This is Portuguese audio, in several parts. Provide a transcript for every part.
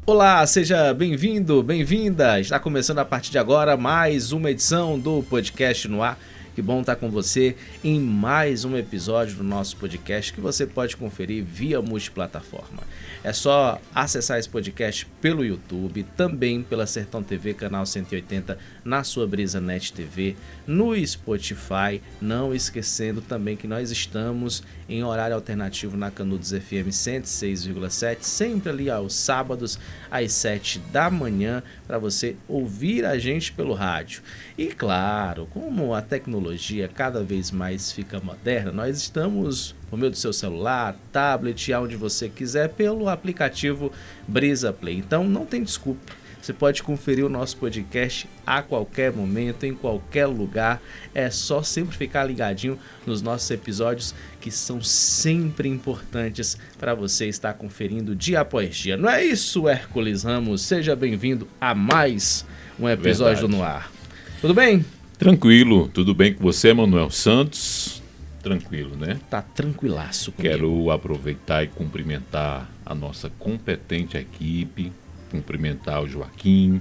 Olá, seja bem-vindo, bem-vinda. Está começando a partir de agora mais uma edição do Podcast no Ar. Que bom estar com você em mais um episódio do nosso podcast que você pode conferir via multiplataforma. É só acessar esse podcast pelo YouTube, também pela Sertão TV, canal 180, na sua Brisa Net TV, no Spotify, não esquecendo também que nós estamos em horário alternativo na Canudos FM 106,7, sempre ali aos sábados às 7 da manhã, para você ouvir a gente pelo rádio. E claro, como a tecnologia cada vez mais fica moderna, nós estamos por meio do seu celular, tablet, aonde você quiser, pelo aplicativo Brisa Play. Então não tem desculpa, você pode conferir o nosso podcast a qualquer momento, em qualquer lugar. É só sempre ficar ligadinho nos nossos episódios, que são sempre importantes para você estar conferindo dia após dia. Não é isso, Hércules Ramos? Seja bem-vindo a mais um episódio do No Ar. Tudo bem? Tranquilo, tudo bem com você, Manuel Santos? Tranquilo, né? Tá tranquilaço comigo. Quero aproveitar e cumprimentar a nossa competente equipe, cumprimentar o Joaquim,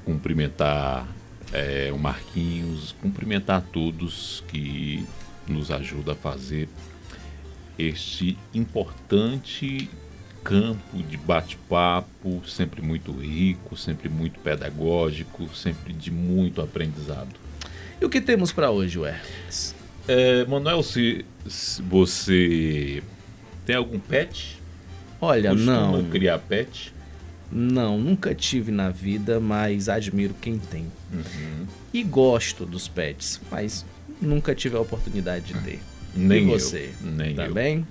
cumprimentar o Marquinhos, cumprimentar todos que nos ajudam a fazer este importante campo de bate-papo, sempre muito rico, sempre muito pedagógico, sempre de muito aprendizado. E o que temos para hoje, Hércules? Manuel, se você tem algum pet? Olha, Costuma não. criar pet? Não, nunca tive na vida, mas admiro quem tem. E gosto dos pets, mas nunca tive a oportunidade de ter. Nem e você? Nem tá eu. Bem?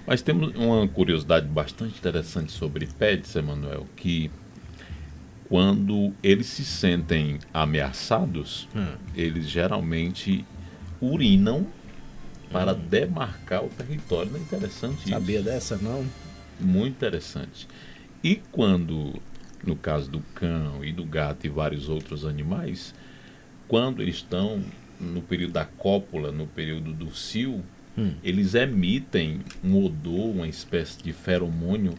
Mas temos uma curiosidade bastante interessante sobre pets, Emanuel, que quando eles se sentem ameaçados, eles geralmente urinam para demarcar o território. Não é interessante isso? Sabia dessa, não? Muito interessante. E quando, no caso do cão e do gato e vários outros animais, quando eles estão no período da cópula, no período do cio, eles emitem um odor, uma espécie de feromônio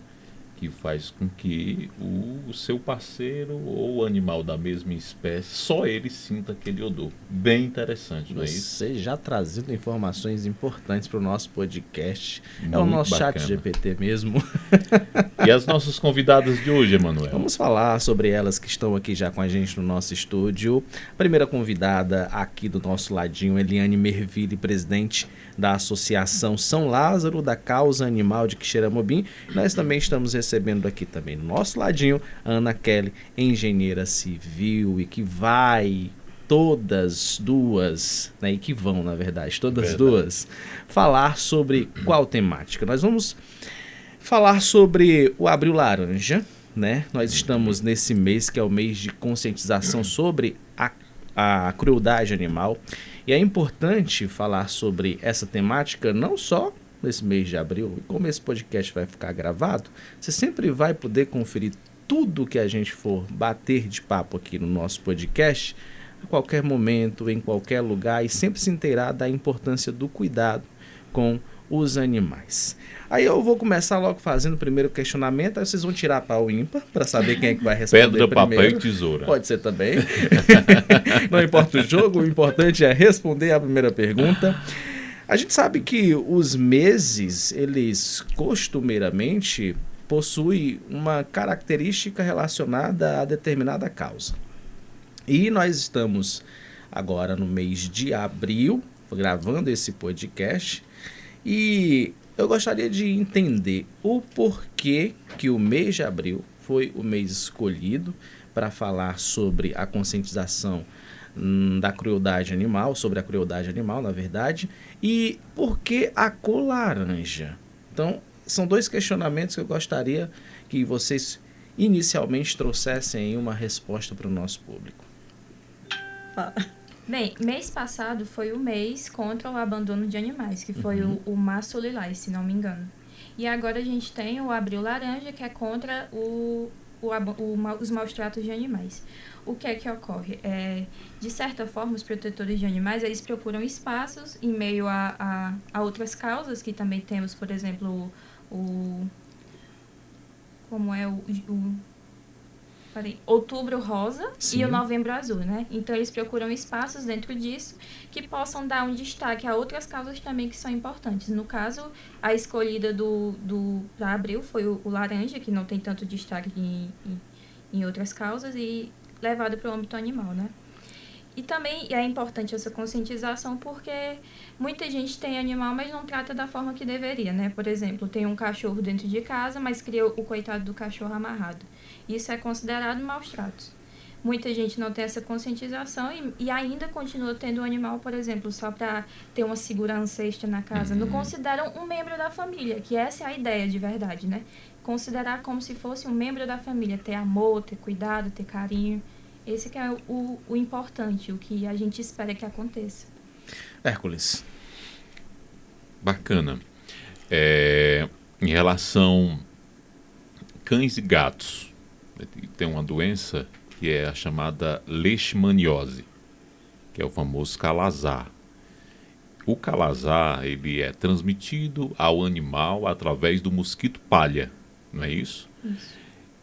que faz com que o seu parceiro ou animal da mesma espécie, só ele sinta aquele odor. Bem interessante, não é isso? Você já trazendo informações importantes para o nosso podcast. É o Muito nosso bacana. chat GPT mesmo. E as nossas convidadas de hoje, Emanuel? Vamos falar sobre elas que estão aqui já com a gente no nosso estúdio. Primeira convidada aqui do nosso ladinho, Eliane Merville, presidente da Associação São Lázaro da Causa Animal de Quixeramobim. Nós também estamos recebendo aqui também no nosso ladinho a Ana Kelly, engenheira civil, e que vai todas duas, né, e que vão, na verdade, todas duas, falar sobre qual temática. Nós vamos falar sobre o Abril Laranja, né? Nós estamos nesse mês que é o mês de conscientização sobre a crueldade animal. E é importante falar sobre essa temática não só nesse mês de abril, e como esse podcast vai ficar gravado, você sempre vai poder conferir tudo que a gente for bater de papo aqui no nosso podcast, a qualquer momento, em qualquer lugar, e sempre se inteirar da importância do cuidado com os animais. Aí eu vou começar logo fazendo o primeiro questionamento, aí vocês vão tirar pau ímpar para saber quem é que vai responder Pedra, primeiro. papel e tesoura. Pode ser também. Não importa o jogo, o importante é responder a primeira pergunta. A gente sabe que os meses, eles costumeiramente possuem uma característica relacionada a determinada causa. E nós estamos agora no mês de abril, gravando esse podcast, e eu gostaria de entender o porquê que o mês de abril foi o mês escolhido para falar sobre a conscientização da crueldade animal, sobre a crueldade animal, na verdade, e por que a cor laranja? Então, são dois questionamentos que eu gostaria que vocês inicialmente trouxessem uma resposta para o nosso público. Bem, mês passado foi o mês contra o abandono de animais, que foi o Março Lilás, se não me engano. E agora a gente tem o Abril Laranja, que é contra os maus tratos de animais. O que é que ocorre? De certa forma, os protetores de animais, eles procuram espaços em meio a outras causas, que também temos, por exemplo, como é Outubro Rosa Sim. e o Novembro Azul, né? Então, eles procuram espaços dentro disso que possam dar um destaque a outras causas também que são importantes. No caso, a escolhida para abril foi o laranja, que não tem tanto destaque em outras causas, e levado para o âmbito animal, né? E também é importante essa conscientização porque muita gente tem animal, mas não trata da forma que deveria, né? Por exemplo, tem um cachorro dentro de casa, mas cria o coitado do cachorro amarrado. Isso é considerado maus tratos. Muita gente não tem essa conscientização e ainda continua tendo o animal, por exemplo, só para ter uma segurança extra na casa. Não consideram um membro da família, que essa é a ideia de verdade, né? Considerar como se fosse um membro da família, ter amor, ter cuidado, ter carinho. Esse que é o importante, o que a gente espera que aconteça. Hércules. Bacana. Em relação cães e gatos, tem uma doença que é a chamada leishmaniose, que é o famoso calazar. O calazar, ele é transmitido ao animal através do mosquito palha, não é isso? Isso.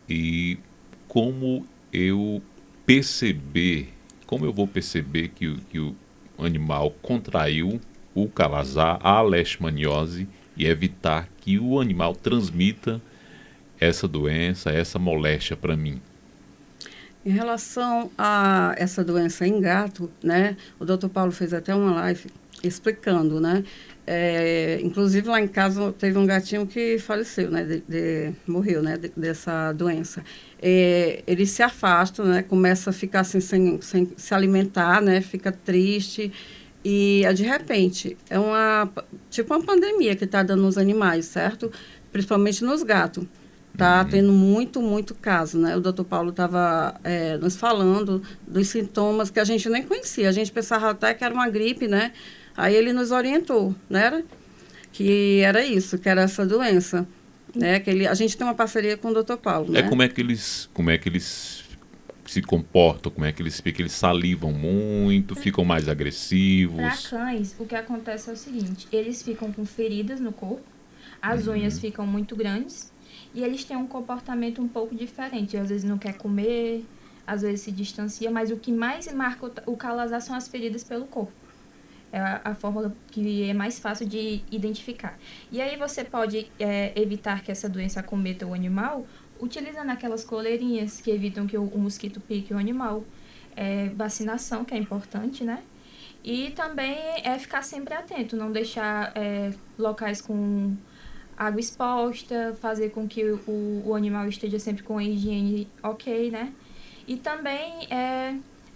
E como eu vou perceber que o animal contraiu o calazar, a leishmaniose, e evitar que o animal transmita essa doença, essa moléstia para mim? Em relação a essa doença em gato, né, o Dr. Paulo fez até uma live explicando, né, inclusive lá em casa teve um gatinho que faleceu, né, morreu, né, dessa doença. Eles se afastam, né, começa a ficar assim, sem se alimentar, né, fica triste e de repente é tipo uma pandemia que está dando nos animais, certo? Principalmente nos gatos. Está tendo muito caso, né? O Dr. Paulo estava nos falando dos sintomas que a gente nem conhecia. A gente pensava até que era uma gripe, né? Aí ele nos orientou, né? Que era isso, que era essa doença. Né? A gente tem uma parceria com o Dr. Paulo, né? Como é que eles se comportam? Como é que eles ficam? Eles salivam muito, ficam mais agressivos? Para cães, o que acontece é o seguinte, eles ficam com feridas no corpo, as unhas ficam muito grandes, e eles têm um comportamento um pouco diferente. Às vezes não quer comer, às vezes se distancia, mas o que mais marca o calazar são as feridas pelo corpo. É a forma que é mais fácil de identificar. E aí você pode evitar que essa doença acometa o animal utilizando aquelas coleirinhas que evitam que o mosquito pique o animal. Vacinação, que é importante, né? E também ficar sempre atento, não deixar locais com água exposta, fazer com que o animal esteja sempre com a higiene ok, né? E também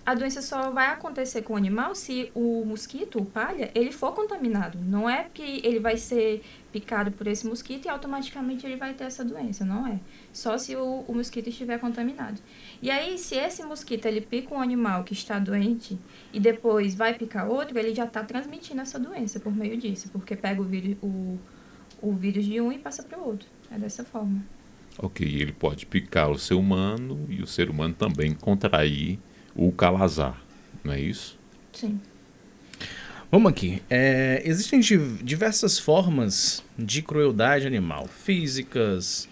a doença só vai acontecer com o animal se o mosquito, o palha, ele for contaminado. Não é que ele vai ser picado por esse mosquito e automaticamente ele vai ter essa doença, não é. Só se o mosquito estiver contaminado. E aí, se esse mosquito ele pica um animal que está doente e depois vai picar outro, ele já está transmitindo essa doença por meio disso, porque pega o vírus de um e passa para o outro. É dessa forma. Ok, ele pode picar o ser humano e o ser humano também contrair o calazar, não é isso? Sim. Vamos aqui. Existem diversas formas de crueldade animal, físicas,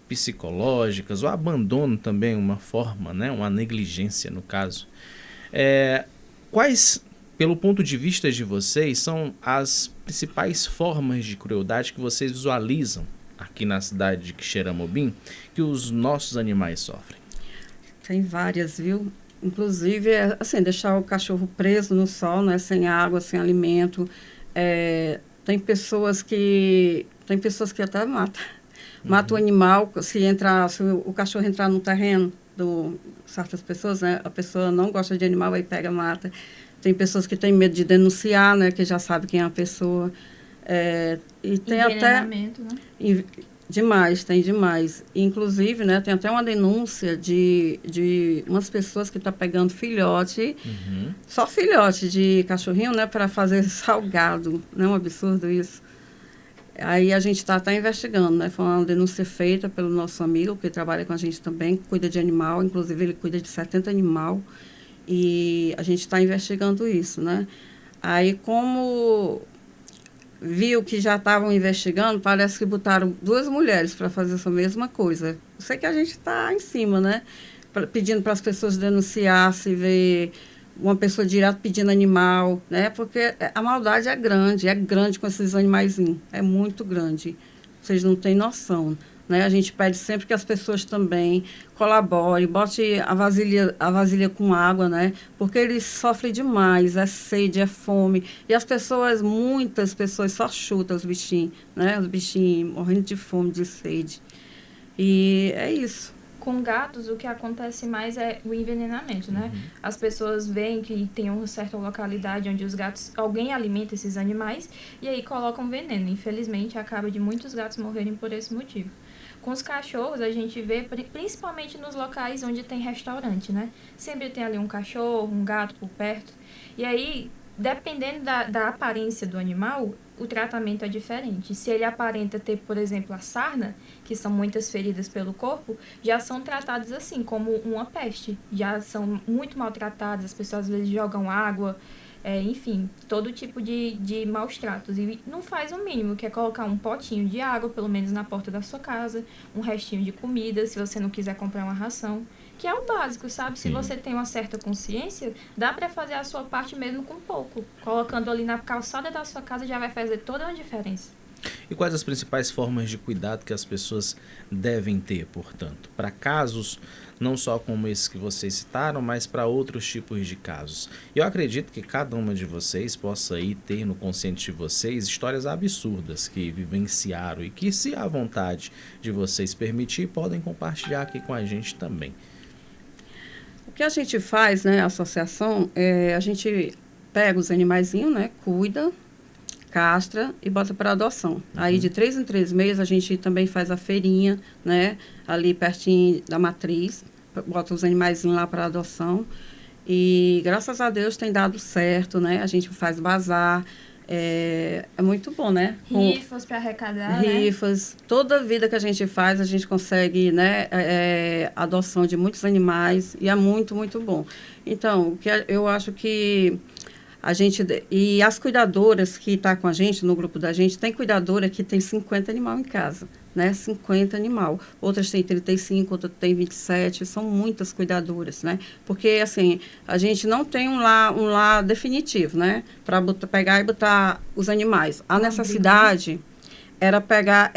psicológicas, o abandono também é uma forma, né? Uma negligência no caso. Quais, pelo ponto de vista de vocês, são as principais formas de crueldade que vocês visualizam aqui na cidade de Quixeramobim que os nossos animais sofrem? Tem várias, viu? Inclusive, assim, deixar o cachorro preso no sol, né, sem água, sem alimento. Tem pessoas que até matam. Mata o animal, se o cachorro entrar no terreno de certas pessoas, né, a pessoa não gosta de animal, aí pega, mata. Tem pessoas que têm medo de denunciar, né, que já sabe quem é a pessoa. E tem até... Né? Tem demais. Inclusive, né, tem até uma denúncia de umas pessoas que estão pegando filhote, só filhote de cachorrinho, né, para fazer salgado. Não é um absurdo isso? Aí a gente está até investigando, né? Foi uma denúncia feita pelo nosso amigo, que trabalha com a gente também, que cuida de animal, inclusive ele cuida de 70 animais, e a gente está investigando isso, né? Aí como... viu que já estavam investigando, parece que botaram 2 mulheres para fazer essa mesma coisa. Eu sei que a gente está em cima, né? Pedindo para as pessoas denunciar, se vê uma pessoa direto pedindo animal, né? Porque a maldade é grande com esses animaizinhos, é muito grande. Vocês não têm noção, né? A gente pede sempre que as pessoas também colaborem, bote a vasilha com água, né? Porque eles sofrem demais, é sede, é fome. E as pessoas, muitas pessoas só chutam os bichinhos, né? Os bichinhos morrendo de fome, de sede. E é isso. Com gatos, o que acontece mais é o envenenamento, né? As pessoas veem que tem uma certa localidade onde os gatos, alguém alimenta esses animais e aí colocam veneno. Infelizmente, acaba de muitos gatos morrerem por esse motivo. Com os cachorros, a gente vê principalmente nos locais onde tem restaurante, né? Sempre tem ali um cachorro, um gato por perto. E aí, dependendo da aparência do animal, o tratamento é diferente. Se ele aparenta ter, por exemplo, a sarna, que são muitas feridas pelo corpo, já são tratados assim, como uma peste. Já são muito maltratados, as pessoas às vezes jogam água, enfim, todo tipo de maus tratos. E não faz o mínimo, que é colocar um potinho de água, pelo menos na porta da sua casa, um restinho de comida, se você não quiser comprar uma ração. Que é o básico, sabe? Se você tem uma certa consciência, dá para fazer a sua parte mesmo com pouco. Colocando ali na calçada da sua casa já vai fazer toda uma diferença. E quais as principais formas de cuidado que as pessoas devem ter, portanto, para casos não só como esses que vocês citaram, mas para outros tipos de casos? Eu acredito que cada uma de vocês possa aí ter no consciente de vocês histórias absurdas que vivenciaram e que, se a vontade de vocês permitir, podem compartilhar aqui com a gente também. O que a gente faz, né, a associação, a gente pega os animaizinhos, né, cuida, castra e bota para adoção. Aí, de 3 em 3 meses, a gente também faz a feirinha, né, ali pertinho da matriz, bota os animaizinhos lá para adoção. E, graças a Deus, tem dado certo, né? A gente faz bazar. É muito bom, né? Rifas para arrecadar, rifas. Né? Toda vida que a gente faz, a gente consegue, né, adoção de muitos animais e é muito, muito bom. Então, eu acho que a gente... E as cuidadoras que estão com a gente, no grupo da gente, tem cuidadora que tem 50 animais em casa, né? 50 animais. Outras têm 35, outras têm 27. São muitas cuidadoras, né? Porque, assim, a gente não tem um lar definitivo, né? Para pegar e botar os animais. A necessidade era pegar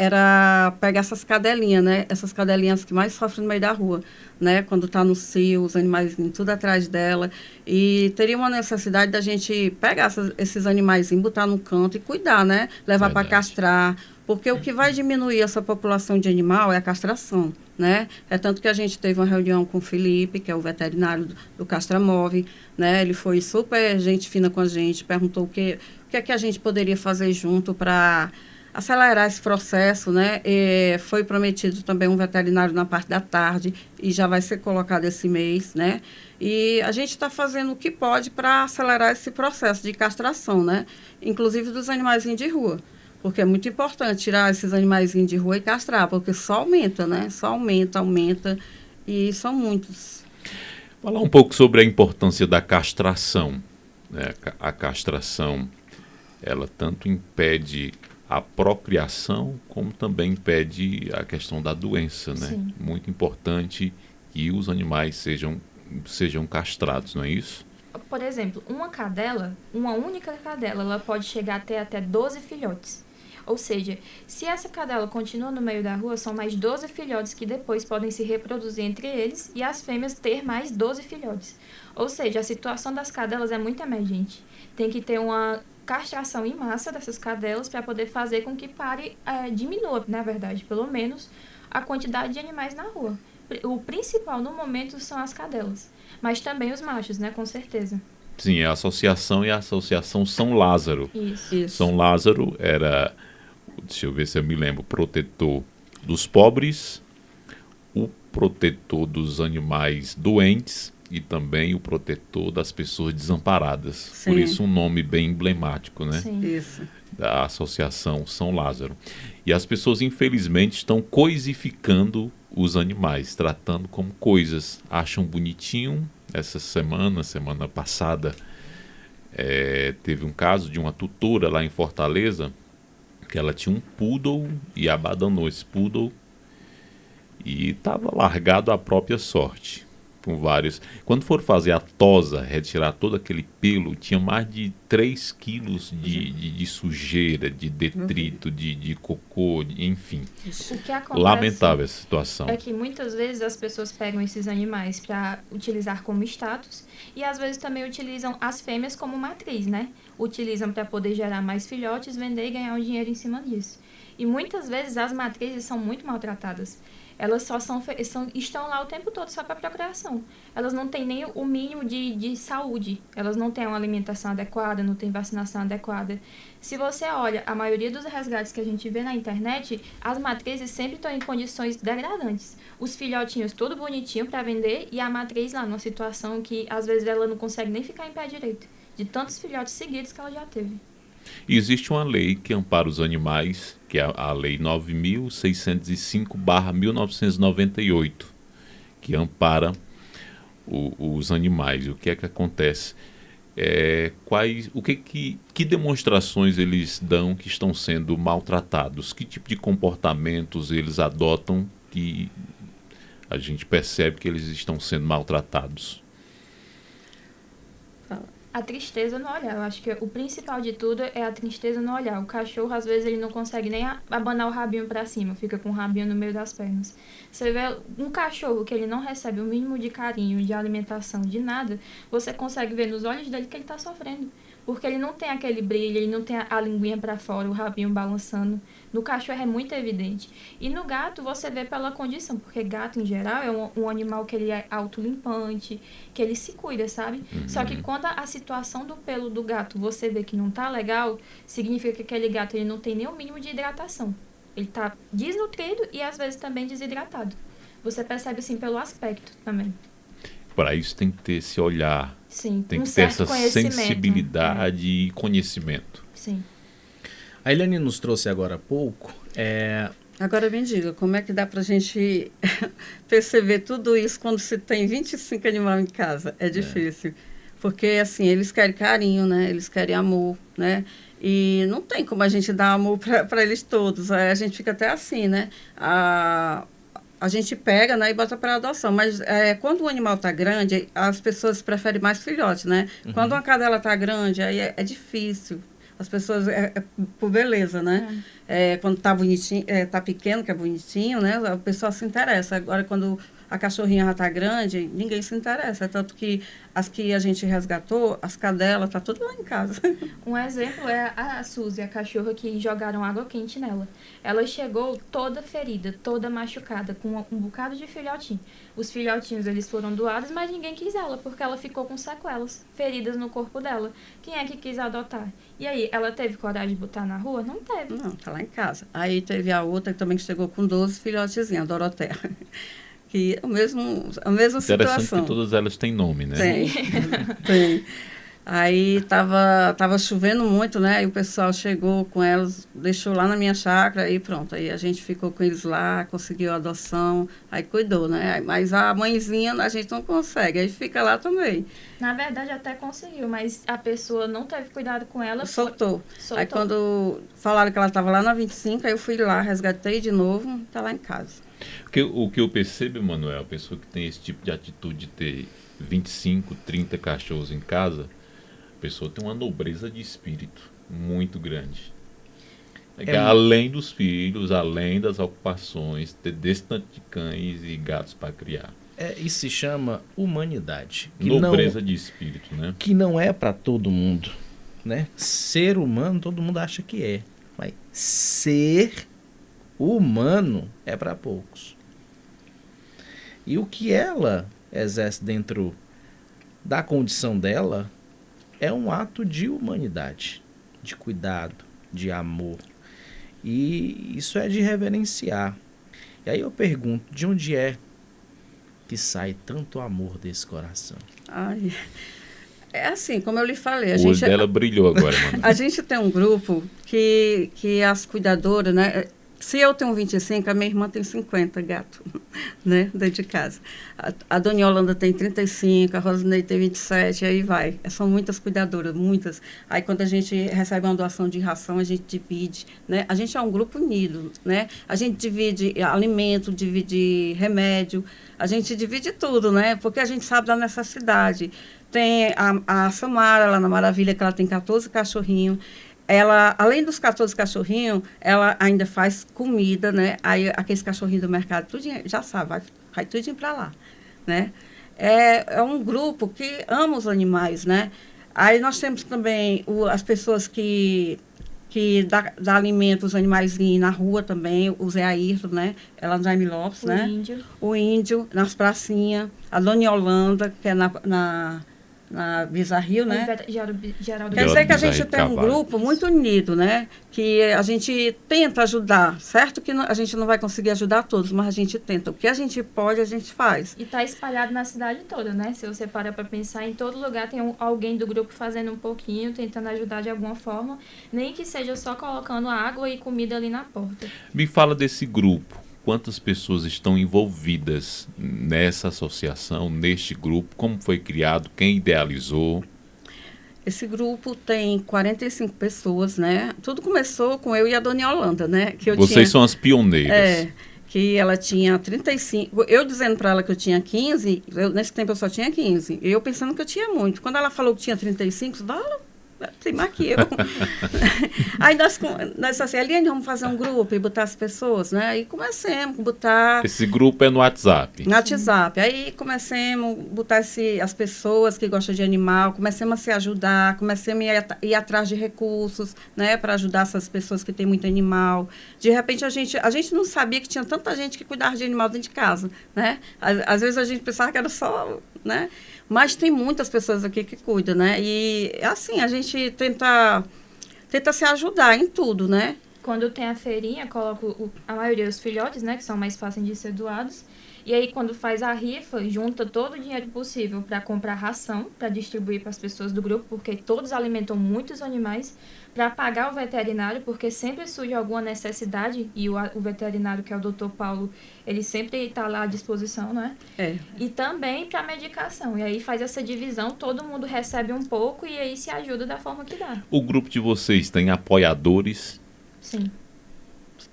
essas cadelinhas, né? Essas cadelinhas que mais sofrem no meio da rua, né? Quando está no cio, os animais vindo tudo atrás dela. E teria uma necessidade da gente pegar esses animais, botar no canto e cuidar, né? Levar para castrar. Porque o que vai diminuir essa população de animal é a castração, né? É tanto que a gente teve uma reunião com o Felipe, que é o veterinário do Castramove, né? Ele foi super gente fina com a gente, perguntou o que é que a gente poderia fazer junto para acelerar esse processo, né? E foi prometido também um veterinário na parte da tarde e já vai ser colocado esse mês, né? E a gente está fazendo o que pode para acelerar esse processo de castração, né? Inclusive dos animaizinhos de rua. Porque é muito importante tirar esses animaizinhos de rua e castrar, porque só aumenta, né? Só aumenta, e são muitos. Falar um pouco sobre a importância da castração, né? A castração, ela tanto impede a procriação, como também impede a questão da doença, né? Sim. Muito importante que os animais sejam castrados, não é isso? Por exemplo, uma única cadela, ela pode chegar até 12 filhotes. Ou seja, se essa cadela continua no meio da rua, são mais 12 filhotes que depois podem se reproduzir entre eles e as fêmeas ter mais 12 filhotes. Ou seja, a situação das cadelas é muito emergente. Tem que ter uma castração em massa dessas cadelas para poder fazer com que diminua, na verdade, pelo menos, a quantidade de animais na rua. O principal no momento são as cadelas, mas também os machos, né, com certeza. Sim, a associação e a Associação São Lázaro. Isso. São Lázaro era, deixa eu ver se eu me lembro, protetor dos pobres, o protetor dos animais doentes e também o protetor das pessoas desamparadas. Sim. Por isso um nome bem emblemático, né? Sim. Isso. Da Associação São Lázaro. E as pessoas, infelizmente, estão coisificando os animais, tratando como coisas. Acham bonitinho. Essa semana passada, teve um caso de uma tutora lá em Fortaleza que ela tinha um poodle e abandonou esse poodle e estava largado à própria sorte. Com vários. Quando for fazer a tosa, retirar todo aquele pelo, tinha mais de 3 quilos de sujeira, de detrito, de cocô, enfim. O que acontece lamentável essa situação. é que muitas vezes as pessoas pegam esses animais para utilizar como status e às vezes também utilizam as fêmeas como matriz, né? Utilizam para poder gerar mais filhotes, vender e ganhar um dinheiro em cima disso. E muitas vezes as matrizes são muito maltratadas. Elas só estão lá o tempo todo só para procriação. Elas não têm nem o mínimo de saúde. Elas não têm uma alimentação adequada, não têm vacinação adequada. Se você olha, a maioria dos resgates que a gente vê na internet, as matrizes sempre estão em condições degradantes. Os filhotinhos todo bonitinho para vender e a matriz lá numa situação que às vezes ela não consegue nem ficar em pé direito. De tantos filhotes seguidos que ela já teve. E existe uma lei que ampara os animais, que é a Lei 9.605/1998, que ampara os animais. O que é que acontece? Que demonstrações eles dão que estão sendo maltratados? Que tipo de comportamentos eles adotam que a gente percebe que eles estão sendo maltratados? A tristeza no olhar. Eu acho que o principal de tudo é a tristeza no olhar. O cachorro, às vezes, ele não consegue nem abanar o rabinho para cima. Fica com o rabinho no meio das pernas. Você vê um cachorro que ele não recebe o mínimo de carinho, de alimentação, de nada, você consegue ver nos olhos dele que ele está sofrendo. Porque ele não tem aquele brilho, ele não tem a linguinha para fora, o rabinho balançando. No cachorro é muito evidente. E no gato você vê pela condição, porque gato em geral é um animal que ele é autolimpante, que ele se cuida, sabe? Uhum. Só que quando a situação do pelo do gato você vê que não tá legal, significa que aquele gato ele não tem nem o mínimo de hidratação. Ele tá desnutrido e às vezes também desidratado. Você percebe assim pelo aspecto também. Para isso tem que ter esse olhar. Sim, tem que ter certo essa sensibilidade e conhecimento. Sim. A Eliane nos trouxe agora há pouco. Agora me diga, como é que dá para a gente perceber tudo isso quando se tem 25 animais em casa? É difícil. Porque, assim, eles querem carinho, né? Eles querem amor, né? E não tem como a gente dar amor para eles todos. Aí a gente fica até assim, né? A gente pega, né, e bota para adoção. Mas quando o animal está grande, as pessoas preferem mais filhotes, né? Uhum. Quando uma cadela está grande, aí é difícil. As pessoas, por beleza, né? Quando está bonitinho, tá pequeno, que é bonitinho, né? O pessoal se interessa. Agora, quando a cachorrinha já está grande, ninguém se interessa. Tanto que as que a gente resgatou, as cadelas, tá tudo lá em casa. Um exemplo é a Suzy, a cachorra que jogaram água quente nela. Ela chegou toda ferida, toda machucada, com um bocado de filhotinho. Os filhotinhos, eles foram doados, mas ninguém quis ela, porque ela ficou com sequelas, feridas no corpo dela. Quem é que quis adotar? E aí, ela teve coragem de botar na rua? Não teve. Não, tá lá em casa. Aí teve a outra que também chegou com 12 filhotezinhos, a Doroteia. Que a mesma situação. Interessante que todas elas têm nome, né? Tem. Aí tava chovendo muito, né? Aí o pessoal chegou com elas, deixou lá na minha chácara e pronto. Aí a gente ficou com eles lá, conseguiu a adoção, aí cuidou, né? Mas a mãezinha a gente não consegue, aí fica lá também. Na verdade até conseguiu, mas a pessoa não teve cuidado com ela. Soltou. Aí quando falaram que ela estava lá na 25, aí eu fui lá, resgatei de novo, tá lá em casa. O que eu percebo, Manuel, a pessoa que tem esse tipo de atitude de ter 25, 30 cachorros em casa, a pessoa tem uma nobreza de espírito muito grande. Além dos filhos, além das ocupações, ter desse tanto de cães e gatos para criar. Isso se chama humanidade. Nobreza de espírito, né? Que não é para todo mundo, né? Ser humano, todo mundo acha que é. Mas ser humano é para poucos. E o que ela exerce dentro da condição dela é um ato de humanidade, de cuidado, de amor. E isso é de reverenciar. E aí eu pergunto, de onde é que sai tanto amor desse coração? Ai, é assim, como eu lhe falei. O olho dela brilhou agora, mano. A gente tem um grupo que as cuidadoras, né? Se eu tenho 25, a minha irmã tem 50 gatos, né, dentro de casa. A Dona Yolanda tem 35, a Rosinei tem 27, aí vai. São muitas cuidadoras, muitas. Aí quando a gente recebe uma doação de ração, a gente divide, né? A gente é um grupo unido, né? A gente divide alimento, divide remédio, a gente divide tudo, né? Porque a gente sabe da necessidade. Tem a Samara, lá na Maravilha, que ela tem 14 cachorrinhos. Ela, além dos 14 cachorrinhos, ela ainda faz comida, né? Aí aqueles cachorrinhos do mercado, tudinho, já sabe, vai tudinho para lá, né? É um grupo que ama os animais, né? Aí nós temos também as pessoas que dá alimento aos animais na rua também, o Zé Ayrton, né? Ela no Jaime Lopes, né? O índio, nas pracinhas. A Dona Yolanda, que é na Bizarril, né? Quer dizer que a gente tem um grupo muito unido, né? Que a gente tenta ajudar. Certo que a gente não vai conseguir ajudar todos, mas a gente tenta. O que a gente pode, a gente faz. E está espalhado na cidade toda, né? Se você parar para pensar, em todo lugar tem alguém do grupo fazendo um pouquinho, tentando ajudar de alguma forma, nem que seja só colocando água e comida ali na porta. Me fala desse grupo. Quantas pessoas estão envolvidas nessa associação, neste grupo? Como foi criado? Quem idealizou? Esse grupo tem 45 pessoas, né? Tudo começou com eu e a Dona Yolanda, né? Vocês são as pioneiras. Que ela tinha 35. Eu dizendo para ela que eu tinha 15, nesse tempo eu só tinha 15. Eu pensando que eu tinha muito. Quando ela falou que tinha 35, tem mais que eu. Aí nós assim, Eliane, vamos fazer um grupo e botar as pessoas, né? Aí comecemos a botar... Esse grupo é no WhatsApp? No WhatsApp. Aí comecemos a botar as pessoas que gostam de animal, comecemos a se ajudar, comecemos a ir atrás de recursos, né? Para ajudar essas pessoas que têm muito animal. De repente, a gente não sabia que tinha tanta gente que cuidava de animal dentro de casa, né? Às vezes a gente pensava que era só, né? Mas tem muitas pessoas aqui que cuidam, né? E, assim, a gente tenta se ajudar em tudo, né? Quando tem a feirinha, coloco a maioria dos filhotes, né? Que são mais fáceis de ser doados. E aí, quando faz a rifa, junta todo o dinheiro possível para comprar ração, para distribuir para as pessoas do grupo, porque todos alimentam muitos animais, para pagar o veterinário, porque sempre surge alguma necessidade, e o veterinário, que é o Dr. Paulo, ele sempre está lá à disposição, né? E também para medicação. E aí faz essa divisão, todo mundo recebe um pouco e aí se ajuda da forma que dá. O grupo de vocês tem apoiadores? Sim.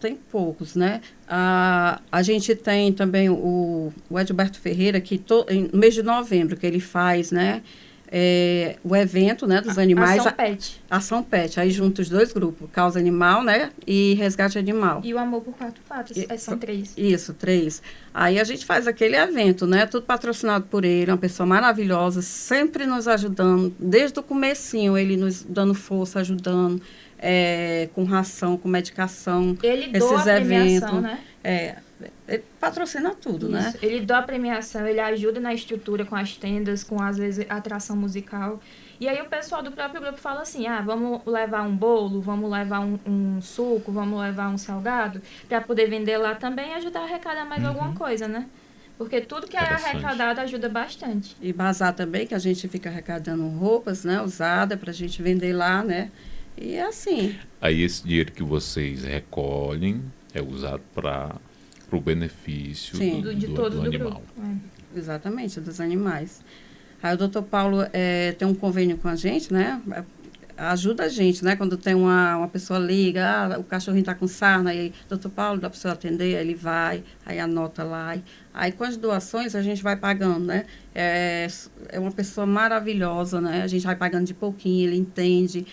Tem poucos, né? A gente tem também o Edilberto Ferreira, que no mês de novembro, que ele faz, né? O evento, né, dos animais. Ação Pet. Aí junta os dois grupos, Causa Animal, né? E Resgate Animal. E o Amor por Quatro Patas. São 3. Isso, 3. Aí a gente faz aquele evento, né? Tudo patrocinado por ele, uma pessoa maravilhosa, sempre nos ajudando, desde o comecinho, ele nos dando força, ajudando. Com ração, com medicação, ele doa a premiação, né? Ele patrocina tudo, né? Ele doa a premiação, ele ajuda na estrutura com as tendas, com, às vezes, a atração musical. E aí o pessoal do próprio grupo fala assim, vamos levar um bolo, vamos levar um suco, vamos levar um salgado, para poder vender lá também e ajudar a arrecadar mais alguma coisa, né? Porque tudo que é arrecadado ajuda bastante. E bazar também, que a gente fica arrecadando roupas, né? Usadas, para a gente vender lá, né? E assim. Aí esse dinheiro que vocês recolhem é usado para o benefício do animal. Exatamente, dos animais. Aí o Dr. Paulo tem um convênio com a gente, né? Ajuda a gente, né? Quando tem uma pessoa liga, o cachorrinho está com sarna, aí, Dr. Paulo, dá para você atender? Aí ele vai, aí anota lá. Aí com as doações a gente vai pagando, né? É uma pessoa maravilhosa, né? A gente vai pagando de pouquinho, ele entende.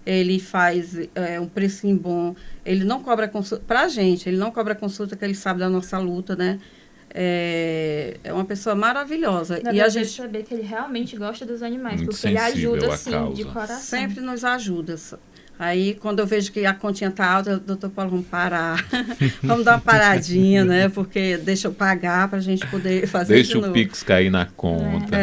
Ele faz um precinho bom, ele não cobra consulta, pra gente, ele não cobra consulta, que ele sabe da nossa luta, né? É uma pessoa maravilhosa. E a gente saber que ele realmente gosta dos animais, muito porque ele ajuda, sim, causa. de coração. Sempre nos ajuda. Aí, quando eu vejo que a continha está alta, doutor Paulo, vamos parar. Vamos dar uma paradinha, né? Porque deixa eu pagar para a gente poder fazer Deixa o Pix cair na conta.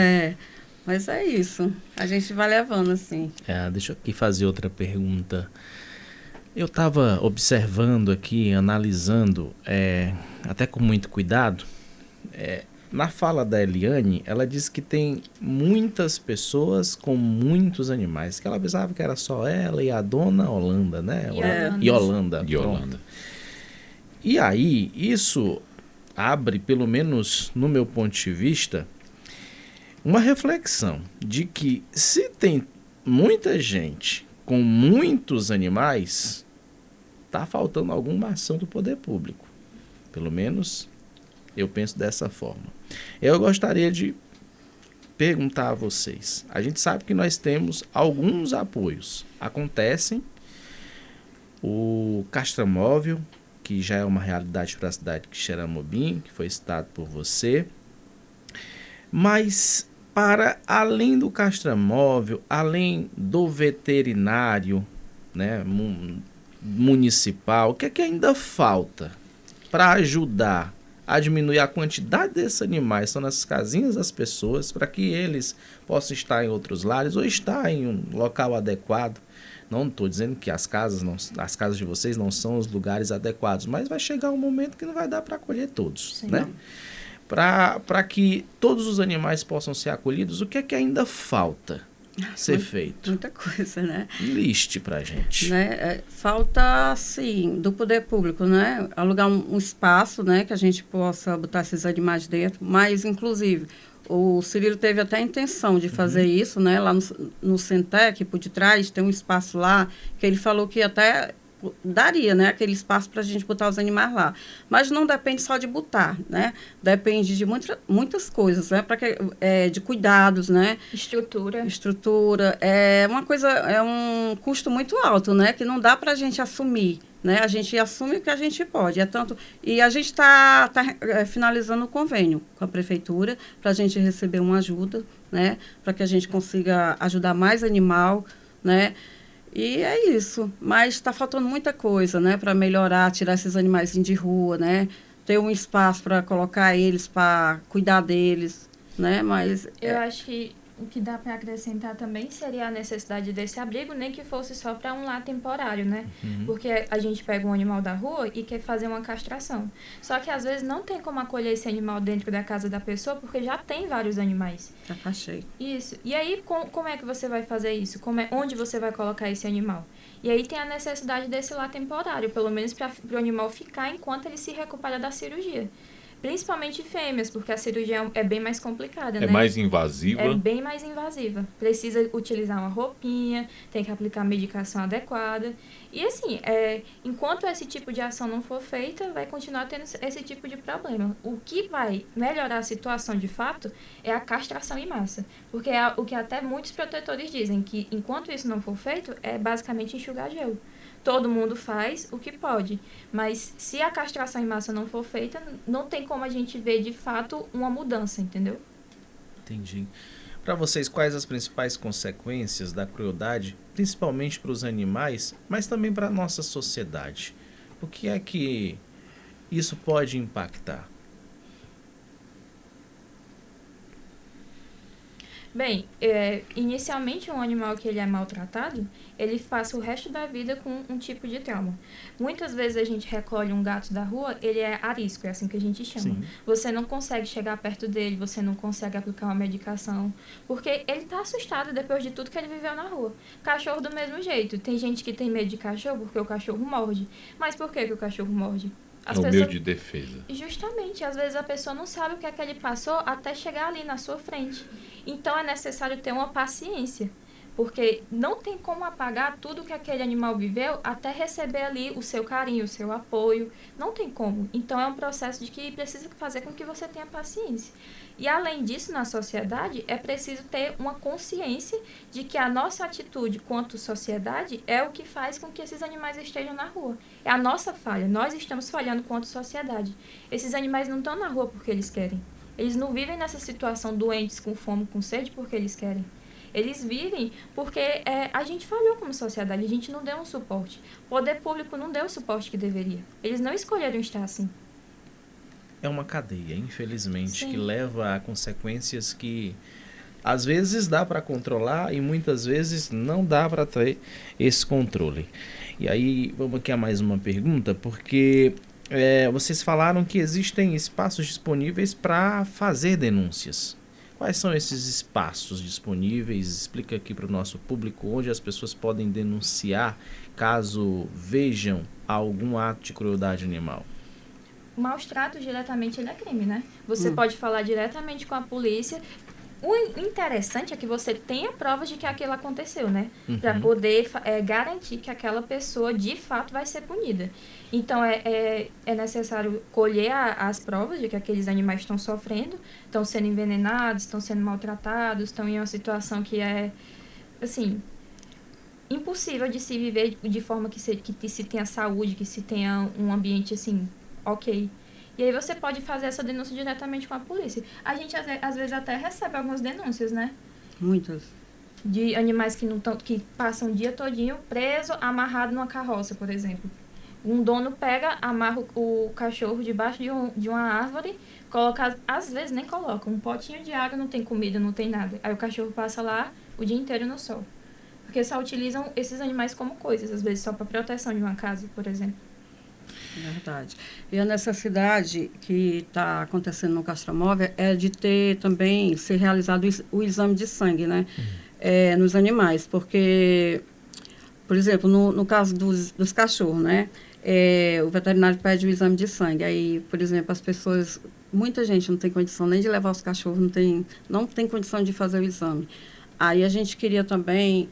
Mas é isso. A gente vai levando, assim. Deixa eu aqui fazer outra pergunta. Eu estava observando aqui, analisando, até com muito cuidado, na fala da Eliane, ela disse que tem muitas pessoas com muitos animais, que ela pensava que era só ela e a Dona Holanda, né? Yolanda. Yolanda. E aí, isso abre, pelo menos no meu ponto de vista, uma reflexão de que se tem muita gente com muitos animais, está faltando alguma ação do poder público. Pelo menos eu penso dessa forma. Eu gostaria de perguntar a vocês. A gente sabe que nós temos alguns apoios. Acontecem. O castramóvel, que já é uma realidade para a cidade de Xeramobim, que foi citado por você. Mas para além do castramóvel, além do veterinário, né, municipal, o que é que ainda falta para ajudar a diminuir a quantidade desses animais que estão nas casinhas das pessoas, para que eles possam estar em outros lares ou estar em um local adequado? Não estou dizendo que as casas de vocês não são os lugares adequados, mas vai chegar um momento que não vai dar para acolher todos, sim, né? Para que todos os animais possam ser acolhidos, o que é que ainda falta ser feito? Muita coisa, né? Liste para a gente. Né? Falta, sim, do poder público, né? Alugar um espaço, né? Que a gente possa botar esses animais dentro, mas, inclusive, o Cirilo teve até a intenção de fazer isso, né? Lá no Centec, por detrás, tem um espaço lá, que ele falou que até daria, né, aquele espaço para a gente botar os animais lá. Mas não depende só de botar, né? Depende de muitas coisas, né? De cuidados, né? Estrutura. É uma coisa, é um custo muito alto, né? Que não dá para a gente assumir, né? A gente assume o que a gente pode. E a gente está finalizando o convênio com a prefeitura para a gente receber uma ajuda, né? Para que a gente consiga ajudar mais animal, né? E é isso, mas está faltando muita coisa, né, para melhorar, tirar esses animais de rua, né, ter um espaço para colocar eles, para cuidar deles, né, mas... Eu acho que o que dá para acrescentar também seria a necessidade desse abrigo, nem que fosse só para um lar temporário, né? Porque a gente pega um animal da rua e quer fazer uma castração. Só que às vezes não tem como acolher esse animal dentro da casa da pessoa, porque já tem vários animais. Já tá cheio. Isso. E aí, como é que você vai fazer isso? Onde você vai colocar esse animal? E aí tem a necessidade desse lar temporário, pelo menos para o animal ficar enquanto ele se recupera da cirurgia. Principalmente fêmeas, porque a cirurgia é bem mais complicada, né? É mais invasiva? É bem mais invasiva. Precisa utilizar uma roupinha, tem que aplicar medicação adequada. E assim, enquanto esse tipo de ação não for feita, vai continuar tendo esse tipo de problema. O que vai melhorar a situação de fato é a castração em massa. Porque é o que até muitos protetores dizem, que enquanto isso não for feito, é basicamente enxugar gelo. Todo mundo faz o que pode, mas se a castração em massa não for feita, não tem como a gente ver de fato uma mudança, entendeu? Entendi. Para vocês, quais as principais consequências da crueldade, principalmente para os animais, mas também para a nossa sociedade? O que é que isso pode impactar? Bem, inicialmente um animal que ele é maltratado, ele passa o resto da vida com um tipo de trauma. Muitas vezes a gente recolhe um gato da rua, ele é arisco, é assim que a gente chama. Sim. Você não consegue chegar perto dele, você não consegue aplicar uma medicação, porque ele está assustado depois de tudo que ele viveu na rua. Cachorro do mesmo jeito. Tem gente que tem medo de cachorro porque o cachorro morde. Mas por que o cachorro morde? Meio de defesa. Justamente, às vezes a pessoa não sabe o que é que ele passou até chegar ali na sua frente. Então é necessário ter uma paciência, porque não tem como apagar tudo que aquele animal viveu até receber ali o seu carinho, o seu apoio. Não tem como. Então é um processo de que precisa fazer com que você tenha paciência. E além disso, na sociedade, é preciso ter uma consciência de que a nossa atitude quanto sociedade é o que faz com que esses animais estejam na rua. É a nossa falha. Nós estamos falhando quanto sociedade. Esses animais não estão na rua porque eles querem. Eles não vivem nessa situação doentes, com fome, com sede, porque eles querem. Eles vivem porque a gente falhou como sociedade, a gente não deu um suporte. O poder público não deu o suporte que deveria. Eles não escolheram estar assim. É uma cadeia, infelizmente, Sim. que leva a consequências que às vezes dá para controlar e muitas vezes não dá para ter esse controle. E aí, vamos aqui a mais uma pergunta, porque vocês falaram que existem espaços disponíveis para fazer denúncias. Quais são esses espaços disponíveis? Explica aqui para o nosso público onde as pessoas podem denunciar caso vejam algum ato de crueldade animal. maus tratos diretamente ele é crime, né? Você pode falar diretamente com a polícia. O interessante é que você tenha provas de que aquilo aconteceu, né? Para poder garantir que aquela pessoa, de fato, vai ser punida. Então, é necessário colher as provas de que aqueles animais estão sofrendo, estão sendo envenenados, estão sendo maltratados, estão em uma situação que é, assim, impossível de se viver de forma que se tenha saúde, que se tenha um ambiente, assim, ok. E aí você pode fazer essa denúncia diretamente com a polícia. A gente, às vezes, até recebe algumas denúncias, né? Muitas. De animais que passam o dia todinho preso, amarrado numa carroça, por exemplo. Um dono pega, amarra o cachorro debaixo de uma árvore, coloca, às vezes nem coloca, um potinho de água, não tem comida, não tem nada. Aí o cachorro passa lá o dia inteiro no sol. Porque só utilizam esses animais como coisas, às vezes só para proteção de uma casa, por exemplo. Verdade. E a necessidade que está acontecendo no Castromóvel é de ter também, ser realizado o exame de sangue, né? Nos animais, porque, por exemplo, no caso dos cachorros, né? O veterinário pede o exame de sangue. Aí, por exemplo, as pessoas, muita gente não tem condição nem de levar os cachorros, não tem condição de fazer o exame. Aí a gente queria também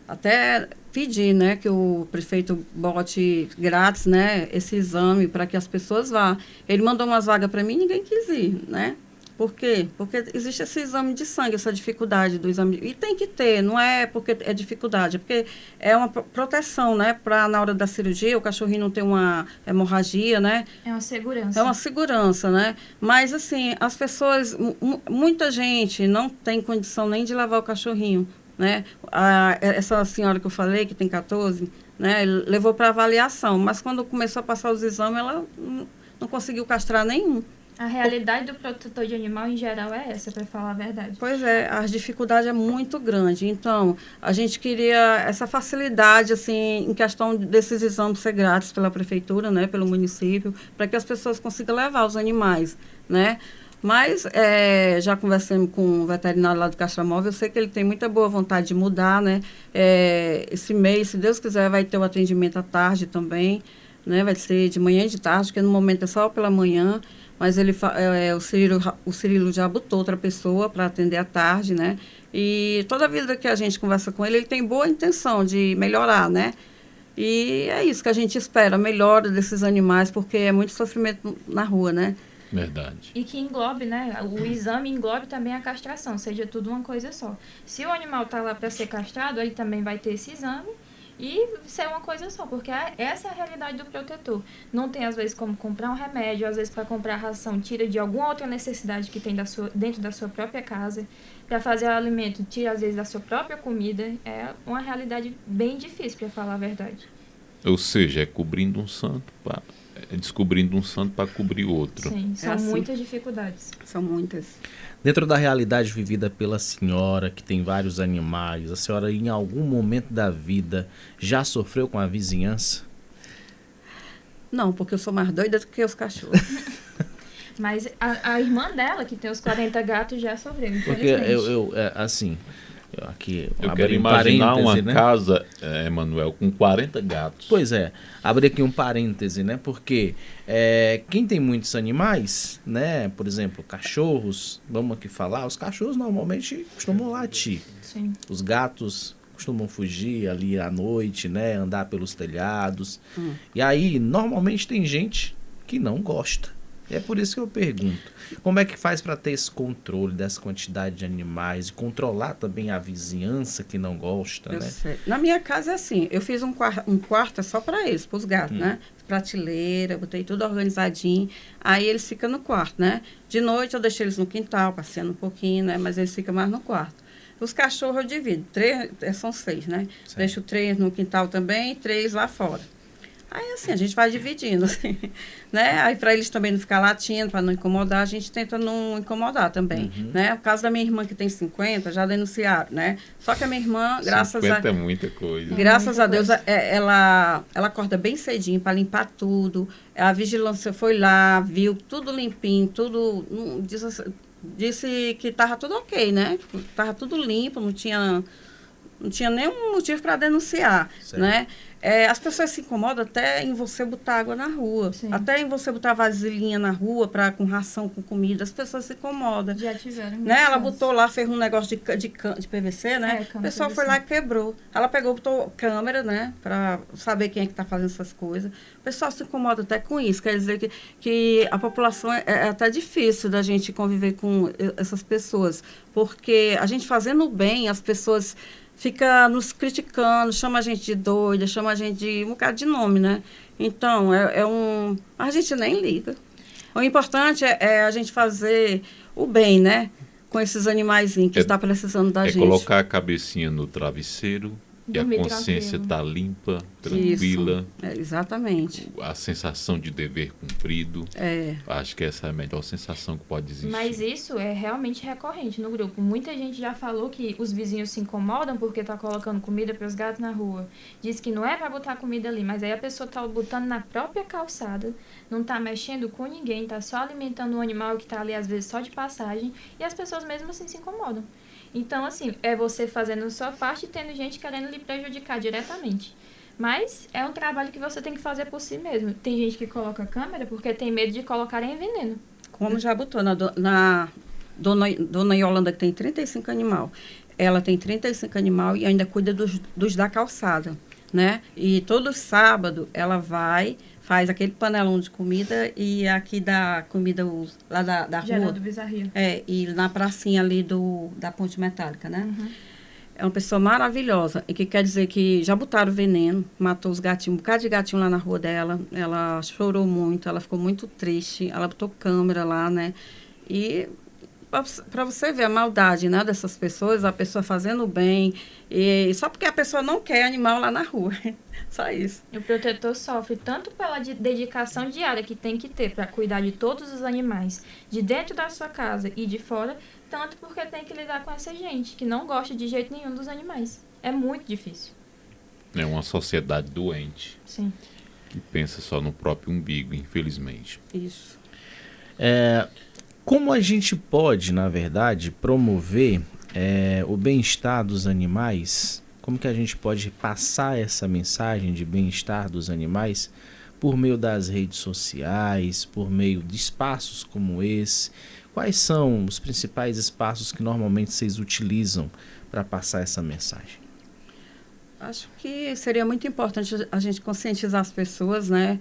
até pedir, né, que o prefeito bote grátis, né, esse exame para que as pessoas vá. Ele mandou umas vagas para mim e ninguém quis ir, né? Por quê? Porque existe esse exame de sangue, essa dificuldade do exame. E tem que ter, não é porque é dificuldade, é porque é uma proteção, né, para na hora da cirurgia o cachorrinho não ter uma hemorragia, né? É uma segurança. É uma segurança, né? Mas, assim, as pessoas, muita gente não tem condição nem de levar o cachorrinho, né? Essa senhora que eu falei, que tem 14, né, levou para avaliação, mas quando começou a passar os exames, ela não conseguiu castrar nenhum. A realidade do protetor de animal, em geral, é essa, para falar a verdade. Pois é, a dificuldade é muito grande. Então, a gente queria essa facilidade, assim, em questão desses exames ser grátis pela prefeitura, né, pelo município, para que as pessoas consigam levar os animais, né? Mas, já conversamos com o veterinário lá do Castromóvel, eu sei que ele tem muita boa vontade de mudar, né? Esse mês, se Deus quiser, vai ter o atendimento à tarde também, né? Vai ser de manhã e de tarde, porque no momento é só pela manhã, mas o Cirilo já botou outra pessoa para atender à tarde, né? E toda a vida que a gente conversa com ele, ele tem boa intenção de melhorar, né? E é isso que a gente espera, a melhora desses animais, porque é muito sofrimento na rua, né? Verdade. E que englobe, né? O exame englobe também a castração, seja tudo uma coisa só. Se o animal está lá para ser castrado, aí também vai ter esse exame e ser uma coisa só, porque essa é a realidade do protetor. Não tem, às vezes, como comprar um remédio, às vezes, para comprar ração, tira de alguma outra necessidade que tem dentro da sua própria casa. Para fazer o alimento, tira, às vezes, da sua própria comida. É uma realidade bem difícil, para falar a verdade. Ou seja, descobrindo um santo para cobrir outro. Sim, são assim. muitas dificuldades. São muitas. Dentro da realidade vivida pela senhora, que tem vários animais, a senhora em algum momento da vida já sofreu com a vizinhança? Não, porque eu sou mais doida do que os cachorros. Mas a irmã dela, que tem os 40 gatos, já sofreu, Porque infelizmente. Eu quero imaginar uma né? casa, Emanuel, com 40 gatos. Pois é, abri aqui um parêntese, né? Porque quem tem muitos animais, né? Por exemplo, cachorros, vamos aqui falar, os cachorros normalmente costumam latir. Sim. Os gatos costumam fugir ali à noite, né? Andar pelos telhados. E aí, normalmente tem gente que não gosta. É por isso que eu pergunto, como é que faz para ter esse controle dessa quantidade de animais e controlar também a vizinhança que não gosta, Eu né? sei. Na minha casa é assim, eu fiz um quarto só para eles, para os gatos, né? Prateleira, botei tudo organizadinho, aí eles ficam no quarto, né? De noite eu deixo eles no quintal, passeando um pouquinho, né? Mas eles ficam mais no quarto. Os cachorros eu divido, são 6, né? Certo. Deixo 3 no quintal também e 3 lá fora. Aí, assim, a gente vai dividindo, assim, né? Aí, para eles também não ficar latindo, para não incomodar, a gente tenta não incomodar também, né? O caso da minha irmã, que tem 50, já denunciaram, né? Só que a minha irmã, graças 50 é muita coisa. Graças a Deus, ela acorda bem cedinho para limpar tudo. A vigilância foi lá, viu tudo limpinho, tudo... Disse que estava tudo ok, né? Estava tudo limpo, não tinha não tinha nenhum motivo para denunciar, né? As pessoas se incomodam até em você botar água na rua, Sim. até em você botar vasilhinha na rua com ração, com comida, as pessoas se incomodam. Já tiveram. Né? Ela botou lá, fez um negócio de PVC, né? O pessoal PVC. foi lá e quebrou. Ela pegou, botou câmera, né? Para saber quem é que está fazendo essas coisas. O pessoal se incomoda até com isso. Quer dizer que a população é até difícil da gente conviver com essas pessoas. Porque a gente fazendo bem, as pessoas ficam nos criticando, chama a gente de doida, chama a gente de um bocado de nome, né? Então, a gente nem liga. O importante é a gente fazer o bem, né? Com esses animaizinhos que estão precisando da gente. É colocar a cabecinha no travesseiro e a consciência está limpa, tranquila. Isso, exatamente. A sensação de dever cumprido. Acho que essa é a melhor sensação que pode existir. Mas isso é realmente recorrente no grupo. Muita gente já falou que os vizinhos se incomodam porque está colocando comida para os gatos na rua. Diz que não é para botar comida ali, mas aí a pessoa está botando na própria calçada, não está mexendo com ninguém, está só alimentando um animal que está ali às vezes só de passagem, e as pessoas mesmo assim se incomodam. Então, assim, é você fazendo a sua parte e tendo gente querendo lhe prejudicar diretamente. Mas é um trabalho que você tem que fazer por si mesmo. Tem gente que coloca câmera porque tem medo de colocarem veneno. Como já botou na Dona Yolanda, que tem 35 animais. Ela tem 35 animais e ainda cuida dos da calçada, né? E todo sábado ela faz aquele panelão de comida e aqui dá comida lá da rua. Geraldo Bizarria. E na pracinha ali da ponte metálica, né? Uhum. É uma pessoa maravilhosa. E que quer dizer que já botaram veneno, matou os gatinhos, um bocado de gatinho lá na rua dela. Ela chorou muito, ela ficou muito triste. Ela botou câmera lá, né? E para você ver a maldade, né, dessas pessoas, a pessoa fazendo bem, e só porque a pessoa não quer animal lá na rua. Só isso. O protetor sofre tanto pela dedicação diária que tem que ter para cuidar de todos os animais, de dentro da sua casa e de fora, tanto porque tem que lidar com essa gente que não gosta de jeito nenhum dos animais. É muito difícil. É uma sociedade doente. Sim. Que pensa só no próprio umbigo, infelizmente. Isso. Como a gente pode, na verdade, promover o bem-estar dos animais? Como que a gente pode passar essa mensagem de bem-estar dos animais por meio das redes sociais, por meio de espaços como esse? Quais são os principais espaços que normalmente vocês utilizam para passar essa mensagem? Acho que seria muito importante a gente conscientizar as pessoas, né?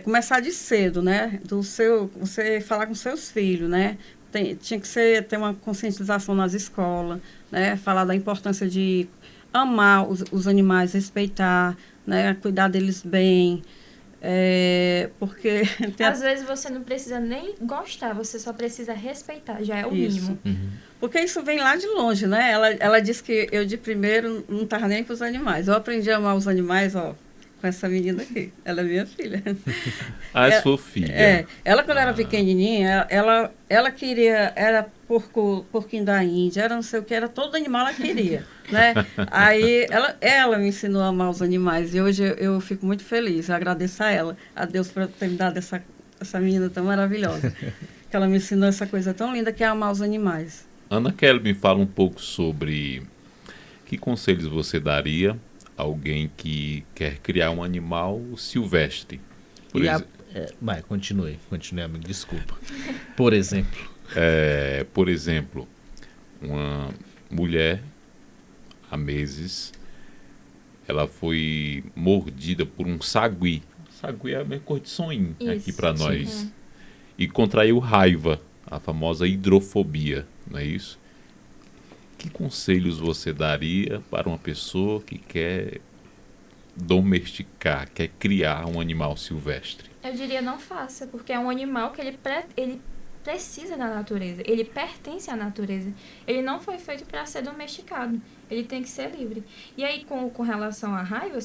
Começar de cedo, né? Você falar com seus filhos, né? Tinha que ter uma conscientização nas escolas, né? Falar da importância de amar os animais, respeitar, né? Cuidar deles bem. Porque às vezes você não precisa nem gostar, você só precisa respeitar, já é o mínimo. Uhum. Porque isso vem lá de longe, né? Ela disse que eu de primeiro não estava nem com os animais. Eu aprendi a amar os animais, ó, com essa menina aqui. Ela é minha filha. É sua filha. Ela quando era pequenininha, ela queria, era porquinho da Índia, era não sei o que, era todo animal ela queria, né? Aí ela me ensinou a amar os animais e hoje eu fico muito feliz, eu agradeço a Deus por ter me dado essa menina tão maravilhosa, que ela me ensinou essa coisa tão linda que é amar os animais. Ana Kelly, me fala um pouco sobre que conselhos você daria a alguém que quer criar um animal silvestre. Continue, amigo, desculpa. Por exemplo... por exemplo, uma mulher, há meses, ela foi mordida por um sagui. Sagui é a mesma cor de sonho aqui para nós. Sim. E contraiu raiva, a famosa hidrofobia, não é isso? Que conselhos você daria para uma pessoa que quer domesticar, quer criar um animal silvestre? Eu diria não faça, porque é um animal que ele precisa da natureza, ele pertence à natureza, ele não foi feito para ser domesticado, ele tem que ser livre. E aí com relação à raiva,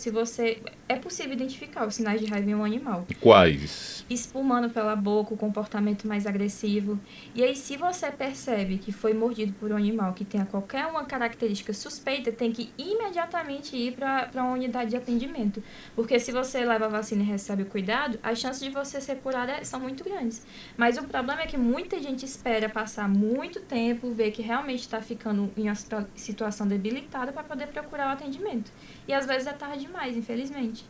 é possível identificar os sinais de raiva em um animal. Quais? Espumando pela boca, o comportamento mais agressivo. E aí se você percebe que foi mordido por um animal que tenha qualquer uma característica suspeita, tem que imediatamente ir para uma unidade de atendimento. Porque se você leva a vacina e recebe o cuidado, as chances de você ser curada são muito grandes. Mas o problema é que muita gente espera passar muito tempo, ver que realmente está ficando em uma situação debilitada, habilitada para poder procurar o atendimento. E às vezes é tarde demais, infelizmente.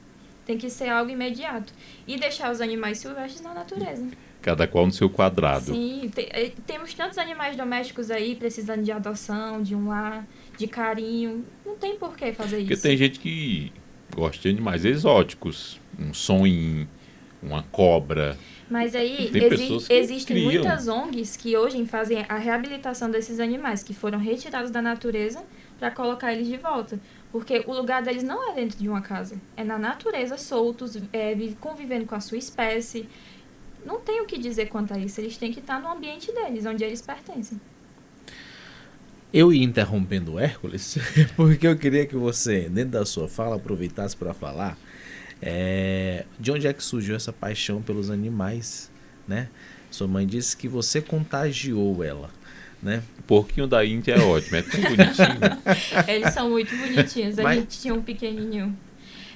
Tem que ser algo imediato. E deixar os animais silvestres na natureza. Cada qual no seu quadrado. Sim, temos tantos animais domésticos aí precisando de adoção, de um lar, de carinho. Não tem por que fazer isso. Porque tem gente que gosta de animais exóticos, um sonho, uma cobra. Mas aí existem criam. muitas ONGs que hoje fazem a reabilitação desses animais que foram retirados da natureza para colocar eles de volta. Porque o lugar deles não é dentro de uma casa. É na natureza, soltos, convivendo com a sua espécie. Não tem o que dizer quanto a isso. Eles têm que estar no ambiente deles, onde eles pertencem. Eu ia interrompendo o Hércules, porque eu queria que você, dentro da sua fala, aproveitasse para falar de onde é que surgiu essa paixão pelos animais, né? Sua mãe disse que você contagiou ela, né? O porquinho da Índia é ótimo, é tão bonitinho. Eles são muito bonitinhos. A gente tinha um pequenininho.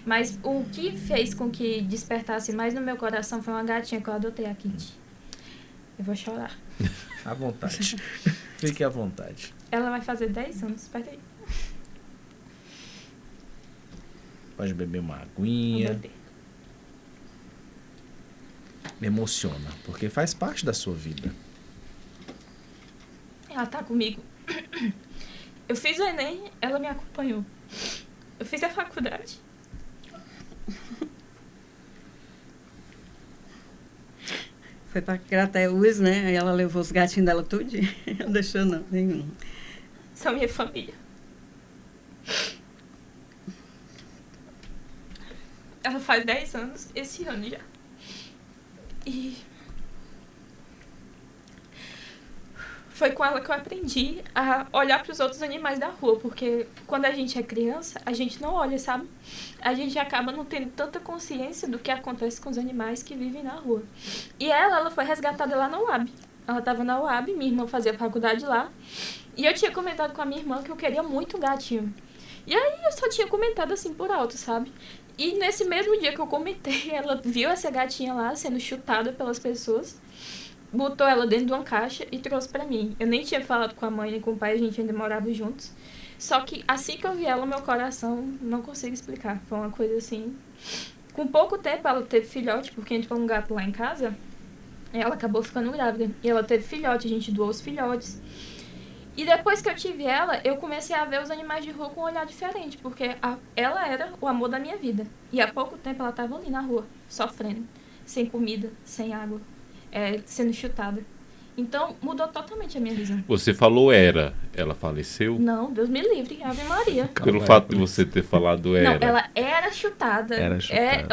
Mas o que fez com que despertasse mais no meu coração foi uma gatinha que eu adotei, a Kitty. Eu vou chorar. À vontade. Fique à vontade. Ela vai fazer 10 anos. Espera aí. Pode beber uma aguinha. Vou beber. Me emociona, porque faz parte da sua vida. Ela tá comigo. Eu fiz o Enem, ela me acompanhou. Eu fiz a faculdade. Foi pra Crateús, né? Aí ela levou os gatinhos dela tudinho. Não deixou não, nenhum. São minha família. Ela faz 10 anos esse ano já. E foi com ela que eu aprendi a olhar para os outros animais da rua, porque quando a gente é criança, a gente não olha, sabe? A gente acaba não tendo tanta consciência do que acontece com os animais que vivem na rua. E ela foi resgatada lá na UAB. Ela estava na UAB, minha irmã fazia faculdade lá, e eu tinha comentado com a minha irmã que eu queria muito um gatinho. E aí eu só tinha comentado assim por alto, sabe? E nesse mesmo dia que eu comentei, ela viu essa gatinha lá sendo chutada pelas pessoas, botou ela dentro de uma caixa e trouxe pra mim. Eu nem tinha falado com a mãe nem com o pai, a gente ainda morava juntos. Só que assim que eu vi ela, meu coração, não consigo explicar. Foi uma coisa assim... Com pouco tempo ela teve filhote, porque entrou um gato lá em casa, ela acabou ficando grávida. E ela teve filhote, a gente doou os filhotes. E depois que eu tive ela, eu comecei a ver os animais de rua com um olhar diferente, porque ela era o amor da minha vida. E há pouco tempo ela estava ali na rua, sofrendo, sem comida, sem água, sendo chutada. Então, mudou totalmente a minha visão. Você falou era, ela faleceu? Não, Deus me livre, Ave Maria. Pelo fato de você ter falado era. Não, ela era chutada.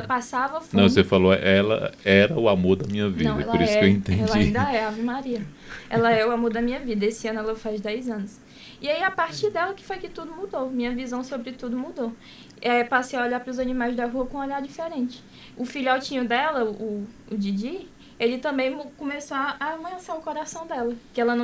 Passava fome. Não, você falou ela era o amor da minha vida, não, por isso que eu entendi. Ela ainda é, Ave Maria. Ela é o amor da minha vida. Esse ano ela faz 10 anos. E aí, a partir dela que foi que tudo mudou. Minha visão sobre tudo mudou. Passei a olhar para os animais da rua com um olhar diferente. O filhotinho dela, o Didi, ele também começou a amansar o coração dela. Que ela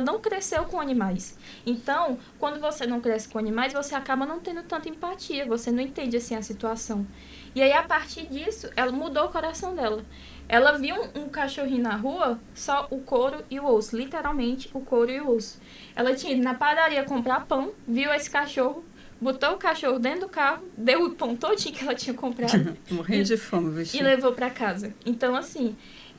não cresceu com animais. Então, quando você não cresce com animais, você acaba não tendo tanta empatia. Você não entende, assim, a situação. E aí, a partir disso, ela mudou o coração dela. Ela viu um cachorrinho na rua, só o couro e o osso. Literalmente, o couro e o osso. Ela tinha ido na padaria comprar pão, viu esse cachorro, botou o cachorro dentro do carro, deu o pão todinho que ela tinha comprado. Morrendo de fome, bichinho. E levou pra casa. Então, assim,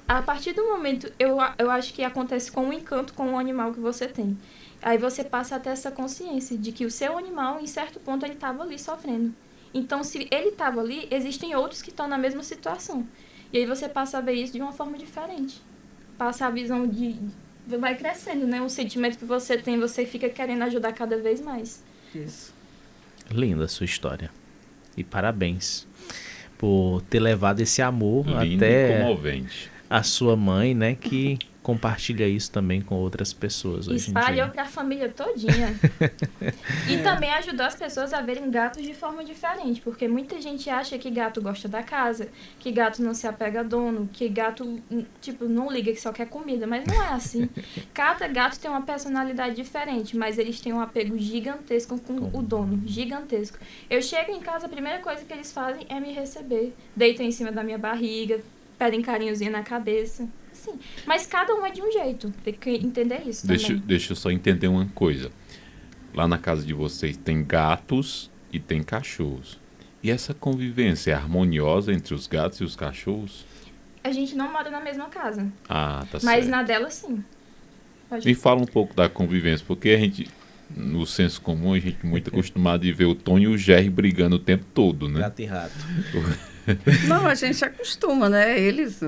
a partir do momento, eu acho que acontece com o encanto com o animal que você tem. Aí você passa a ter essa consciência de que o seu animal, em certo ponto, ele estava ali sofrendo. Então, se ele estava ali, existem outros que estão na mesma situação. E aí você passa a ver isso de uma forma diferente. Passa a visão vai crescendo, né? O sentimento que você tem, você fica querendo ajudar cada vez mais. Isso. Linda a sua história. E parabéns por ter levado esse amor Lindo até e comovente. a sua mãe, né? Que compartilha isso também com outras pessoas hoje em dia. Espalhou pra família todinha. E também ajudou as pessoas a verem gatos de forma diferente, porque muita gente acha que gato gosta da casa, que gato não se apega a dono, que gato, tipo, não liga, que só quer comida, mas não é assim. Cada gato tem uma personalidade diferente, mas eles têm um apego gigantesco com o dono, gigantesco. Eu chego em casa, a primeira coisa que eles fazem é me receber, deitam em cima da minha barriga, pedem carinhozinho na cabeça. Sim, mas cada um é de um jeito. Tem que entender isso também. Deixa eu só entender uma coisa. lá na casa de vocês tem gatos e tem cachorros. E essa convivência é harmoniosa entre os gatos e os cachorros? A gente não mora na mesma casa, Ah, tá mas certo. na dela sim. Me fala um pouco da convivência, porque a gente, no senso comum, a gente é muito acostumado a ver o Tom e o Jerry brigando o tempo todo, né? Gato e rato. Não, a gente acostuma, né? Eles,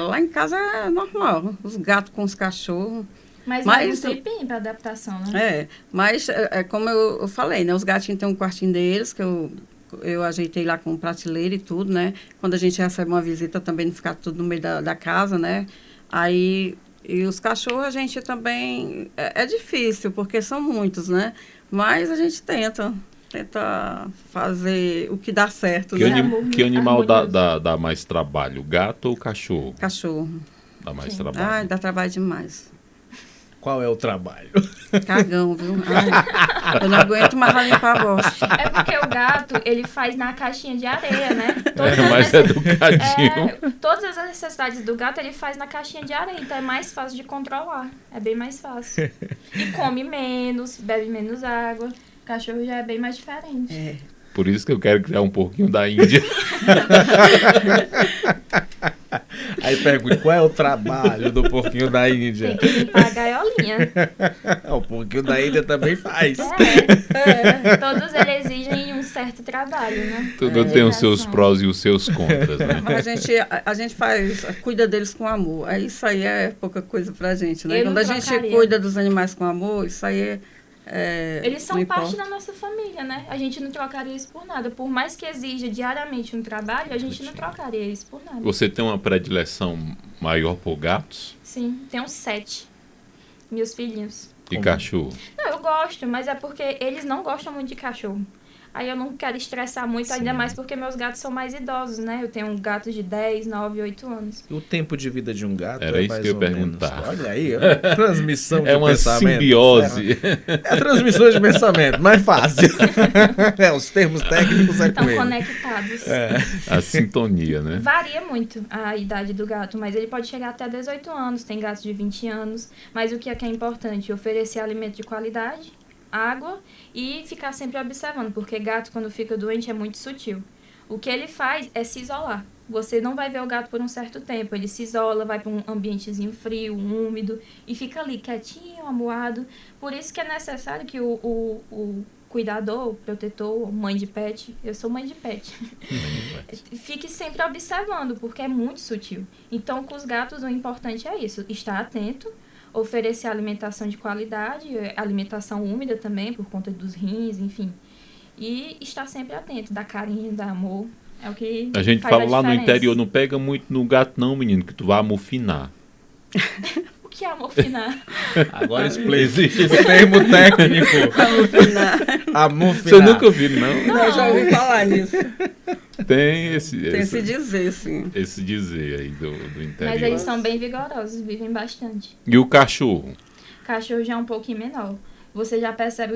lá em casa é normal, os gatos com os cachorros. Mas Mas leva um tempinho pra adaptação, né? Mas como eu falei, né? Os gatinhos têm um quartinho deles, que eu ajeitei lá com prateleira e tudo, né? Quando a gente recebe uma visita também, não ficar tudo no meio da casa, né? Aí, e os cachorros a gente também, é difícil, porque são muitos, né? Mas a gente tenta fazer o que dá certo, Que, né? que animal harmonioso. dá mais trabalho, o gato ou o cachorro? Cachorro. Dá mais Sim. trabalho. Ai, dá trabalho demais. Qual é o trabalho? Cagão, viu? Ai, eu não aguento mais limpar a bosta. É porque o gato, ele faz na caixinha de areia, né? É mais educadinho. Todas as necessidades do gato ele faz na caixinha de areia, então é mais fácil de controlar. É bem mais fácil. E come menos, bebe menos água. O cachorro já é bem mais diferente. Por isso que eu quero criar um pouquinho da Índia. Aí pergunta, qual é o trabalho do porquinho da Tem Índia? que limpar a gaiolinha. O porquinho da Índia também faz. Todos eles exigem um certo trabalho, né? Tudo tem os seus prós e os seus contras, né? Mas a gente cuida deles com amor. Aí isso aí é pouca coisa pra gente, né? Eu Quando não a gente trocaria. cuida dos animais com amor, isso aí Eles são não parte importa. da nossa família, né? A gente não trocaria isso por nada. Por mais que exija diariamente um trabalho, a gente não trocaria isso por nada. Você tem uma predileção maior por gatos Sim, tem uns 7. Meus filhinhos. e cachorro? Não, eu gosto, mas é porque eles não gostam muito de cachorro. Aí eu não quero estressar muito, ainda mais porque meus gatos são mais idosos, né? Eu tenho um gato de 10, 9, 8 anos. O tempo de vida de um gato Era isso mais que eu ia ou perguntar. menos. Olha aí, ó, transmissão de É uma pensamento. simbiose. É transmissão de pensamento, mais fácil. Os termos técnicos é Estão com ele. conectados. A sintonia, né? Varia muito a idade do gato, mas ele pode chegar até 18 anos, tem gatos de 20 anos. Mas o que é importante? Oferecer alimento de qualidade, água e ficar sempre observando, porque gato quando fica doente é muito sutil. O que ele faz é se isolar. Você não vai ver o gato por um certo tempo, ele se isola, vai para um ambientezinho frio, úmido e fica ali quietinho, amuado. Por isso que é necessário que o cuidador, o protetor, mãe de pet, eu sou mãe de pet, fique sempre observando, porque é muito sutil. Então, com os gatos, o importante é isso, estar atento, oferecer alimentação de qualidade, alimentação úmida também, por conta dos rins, enfim. E estar sempre atento, dar carinho, dar amor. É o que A gente faz fala a lá no diferença. interior, não pega muito no gato não, menino, que tu vai amofinar. O que é amofinar? Agora explica. Existe esse O termo técnico. Amofinar. Você nunca ouviu, não? Não, eu já ouvi falar nisso. Tem esse dizer, sim. esse dizer aí do interior. Mas eles são bem vigorosos, vivem bastante. E o cachorro? Cachorro já é um pouquinho menor. Você já percebe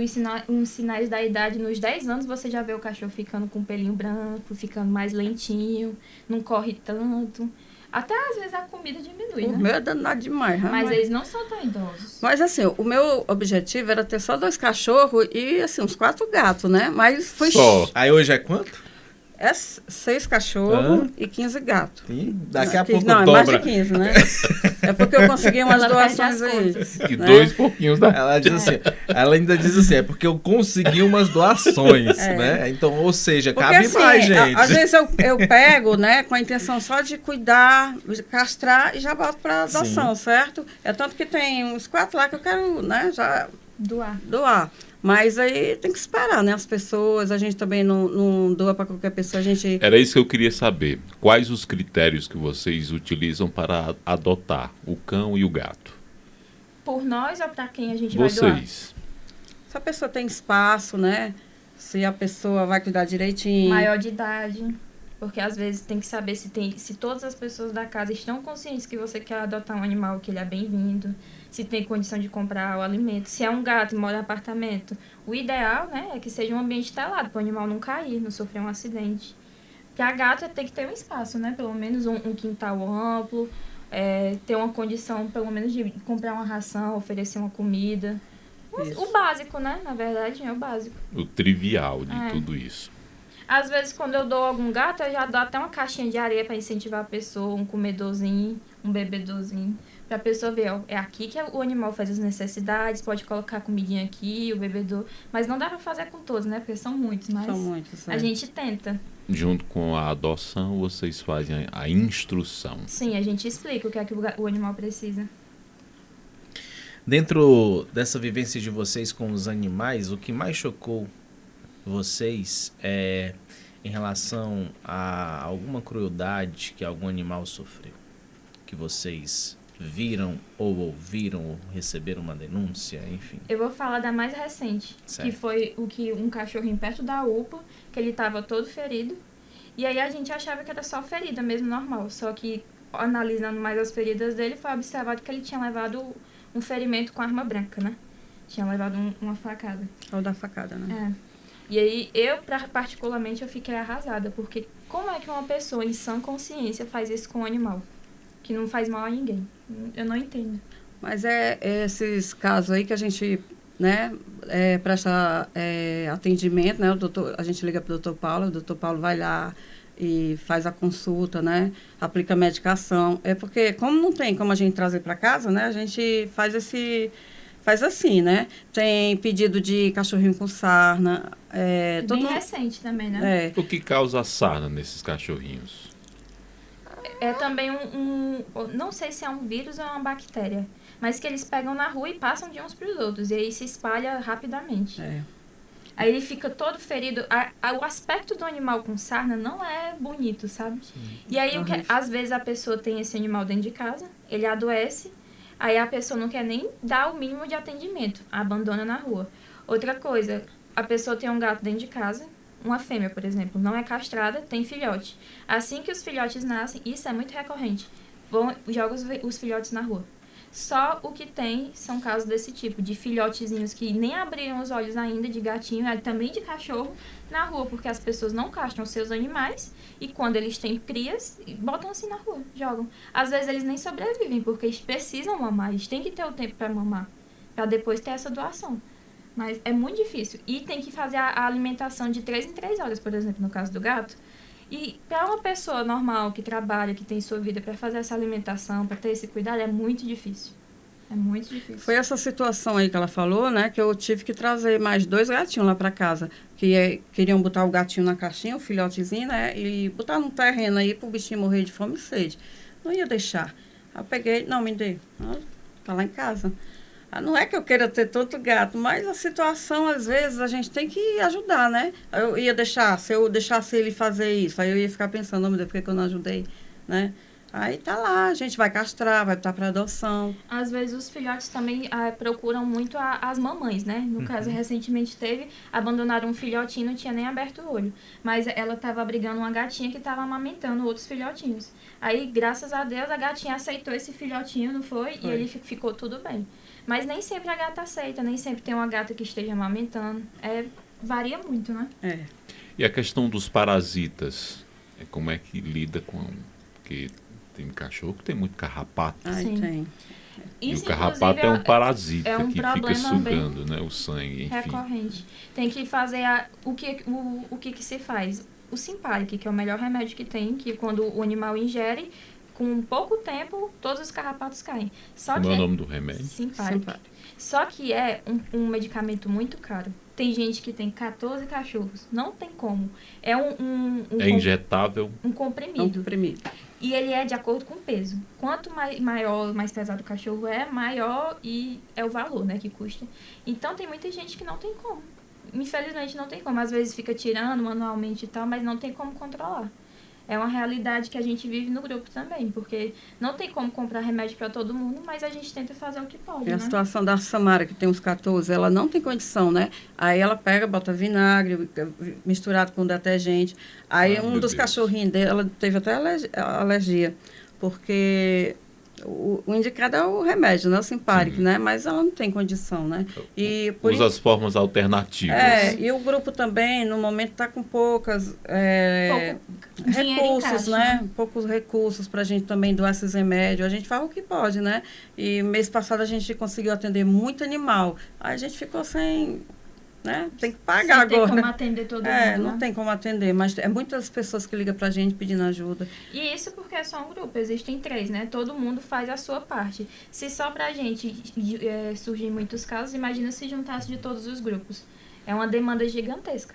uns sinais da idade. Nos 10 anos, você já vê o cachorro ficando com o pelinho branco, ficando mais lentinho, não corre tanto. Até às vezes a comida diminui, O né? meu é danado demais, Mas rapaz. eles não são tão idosos. Mas assim, o meu objetivo era ter só 2 cachorros e assim, uns 4 gatos, né? Mas foi Só. Aí hoje é quanto? 6 cachorros e 15 gatos. Sim, daqui a pouco Não, é mais de dobra. 15, né? É porque eu consegui umas Ela perde doações as aí. contas. E né? 2 pouquinhos da... Ela diz assim, ela ainda diz assim, é porque eu consegui umas doações, né? Então, ou seja, Porque cabe assim, mais, gente. às vezes eu pego, né, com a intenção só de cuidar, de castrar e já boto para adoção, certo? É tanto que tem uns 4 lá que eu quero, né, já Doar. doar. Mas aí tem que esperar, né? As pessoas, a gente também não doa para qualquer pessoa, a gente... Era isso que eu queria saber. Quais os critérios que vocês utilizam para adotar o cão e o gato? Por nós ou pra quem a gente vai doar? Vocês. Se a pessoa tem espaço, né? Se a pessoa vai cuidar direitinho. Maior de idade. Porque às vezes tem que saber se todas as pessoas da casa estão conscientes que você quer adotar um animal, que ele é bem-vindo. Se tem condição de comprar o alimento. Se é um gato e mora em apartamento. O ideal, né, é que seja um ambiente telado, para o animal não cair, não sofrer um acidente. Para gato tem que ter um espaço, né? Pelo menos um quintal amplo. Ter uma condição, pelo menos, de comprar uma ração, oferecer uma comida. Um Isso. O básico, né? Na verdade, é o básico. O trivial de tudo isso. Às vezes, quando eu dou algum gato, eu já dou até uma caixinha de areia para incentivar a pessoa, um comedorzinho, um bebedorzinho, para a pessoa ver, ó, é aqui que o animal faz as necessidades, pode colocar a comidinha aqui, o bebedor, mas não dá para fazer com todos, né? Porque são muitos, mas São muitos, a gente tenta. Junto com a adoção, vocês fazem a instrução. Sim, a gente explica o que é que o animal precisa. Dentro dessa vivência de vocês com os animais, o que mais chocou vocês é em relação a alguma crueldade que algum animal sofreu? Que vocês viram ou ouviram ou receberam uma denúncia, enfim. Eu vou falar da mais recente, Certo. que foi um cachorrinho perto da UPA, que ele estava todo ferido. E aí a gente achava que era só ferida mesmo, normal. Só que, analisando mais as feridas dele, foi observado que ele tinha levado um ferimento com arma branca, né? Tinha levado uma facada. Ou da facada, né? E aí, particularmente, eu fiquei arrasada, porque como é que uma pessoa em sã consciência faz isso com um animal? Que não faz mal a ninguém. Eu não entendo. Mas é esses casos aí que a gente, né, presta atendimento, né? A gente liga para o doutor Paulo, o doutor Paulo vai lá e faz a consulta, né? Aplica a medicação. É porque, como não tem como a gente trazer para casa, né? A gente faz assim, né? Tem pedido de cachorrinho com sarna. Bem recente também, né? O que causa a sarna nesses cachorrinhos? É também não sei se é um vírus ou é uma bactéria, mas que eles pegam na rua e passam de uns para os outros, e aí se espalha rapidamente. Aí ele fica todo ferido. O aspecto do animal com sarna não é bonito, sabe? Sim. E aí, às vezes, a pessoa tem esse animal dentro de casa, ele adoece, aí a pessoa não quer nem dar o mínimo de atendimento, abandona na rua. Outra coisa, a pessoa tem um gato dentro de casa, uma fêmea, por exemplo, não é castrada, tem filhote. Assim que os filhotes nascem, isso é muito recorrente, joga os filhotes na rua. Só o que tem são casos desse tipo, de filhotezinhos que nem abriram os olhos ainda, de gatinho, também de cachorro, na rua, porque as pessoas não castram seus animais e quando eles têm crias, botam assim na rua, jogam. Às vezes eles nem sobrevivem, porque eles precisam mamar, eles têm que ter o tempo para mamar, para depois ter essa doação. Mas é muito difícil. E tem que fazer a alimentação de 3 em 3 horas, por exemplo, no caso do gato. E para uma pessoa normal, que trabalha, que tem sua vida, para fazer essa alimentação, para ter esse cuidado, é muito difícil. É muito difícil. Foi essa situação aí que ela falou, né? Que eu tive que trazer mais 2 gatinhos lá para casa. Que queriam botar o gatinho na caixinha, o filhotezinho, né? E botar num terreno aí pro bichinho morrer de fome e sede. Não ia deixar. Aí eu peguei, não, me dê. Tá lá em casa. Não é que eu queira ter tanto gato, mas a situação, às vezes, a gente tem que ajudar, né? Eu ia deixar, se eu deixasse ele fazer isso, aí eu ia ficar pensando, meu Deus, por que eu não ajudei, né? Aí tá lá, a gente vai castrar, vai botar para adoção. Às vezes os filhotes também procuram muito as mamães, né? No caso, recentemente abandonaram um filhotinho, não tinha nem aberto o olho. Mas ela estava abrigando uma gatinha que estava amamentando outros filhotinhos. Aí, graças a Deus, a gatinha aceitou esse filhotinho, não foi? E ele ficou tudo bem. Mas nem sempre a gata aceita, nem sempre tem uma gata que esteja amamentando. Varia muito, né? E a questão dos parasitas, como é que lida com... Porque tem cachorro que tem muito carrapato. Sim. Tem. E Isso, o carrapato é um parasita um que fica problema sugando, né, o sangue, enfim. Recorrente. Tem que fazer o que se faz? O Simparic, que é o melhor remédio que tem, que quando o animal ingere, com pouco tempo, todos os carrapatos caem. Como é o nome do remédio? Simparic. Só que é um medicamento muito caro. Tem gente que tem 14 cachorros. Não tem como. É é injetável? Um comprimido. Um comprimido. E ele é de acordo com o peso. Quanto maior, mais pesado o cachorro maior e é o valor, né, que custa. Então, tem muita gente que não tem como. Infelizmente, não tem como. Às vezes fica tirando manualmente e tal, mas não tem como controlar. É uma realidade que a gente vive no grupo também, porque não tem como comprar remédio para todo mundo, mas a gente tenta fazer o que pode, E né? a situação da Samara, que tem uns 14, ela não tem condição, né? Aí ela pega, bota vinagre, misturado com detergente. Aí um dos cachorrinhos dela teve até alergia, porque o indicado é o remédio, né? O Simparic, né? Mas ela não tem condição, né? E usa as formas alternativas. E o grupo também, no momento, está com poucos dinheiro em recursos, caixa, né? Poucos recursos para a gente também doar esses remédios. A gente faz o que pode, né? E mês passado a gente conseguiu atender muito animal. Aí a gente ficou sem... Né? Tem que pagar agora. Não tem como atender todo mundo. Não tem como atender, mas é muitas pessoas que ligam pra gente pedindo ajuda. E isso porque é só um grupo, existem 3, né? Todo mundo faz a sua parte. Se só pra gente surgir muitos casos, imagina se juntasse de todos os grupos. É uma demanda gigantesca.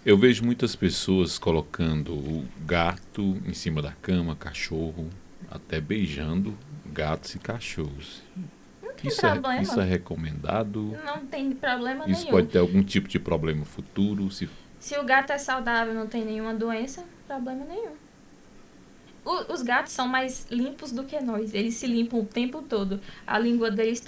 Eu vejo muitas pessoas colocando o gato em cima da cama, cachorro, até beijando gatos e cachorros. Isso é recomendado? Não tem problema nenhum. Isso pode ter algum tipo de problema futuro? Se o gato é saudável, não tem nenhuma doença, problema nenhum. Os gatos são mais limpos do que nós. Eles se limpam o tempo todo. A língua deles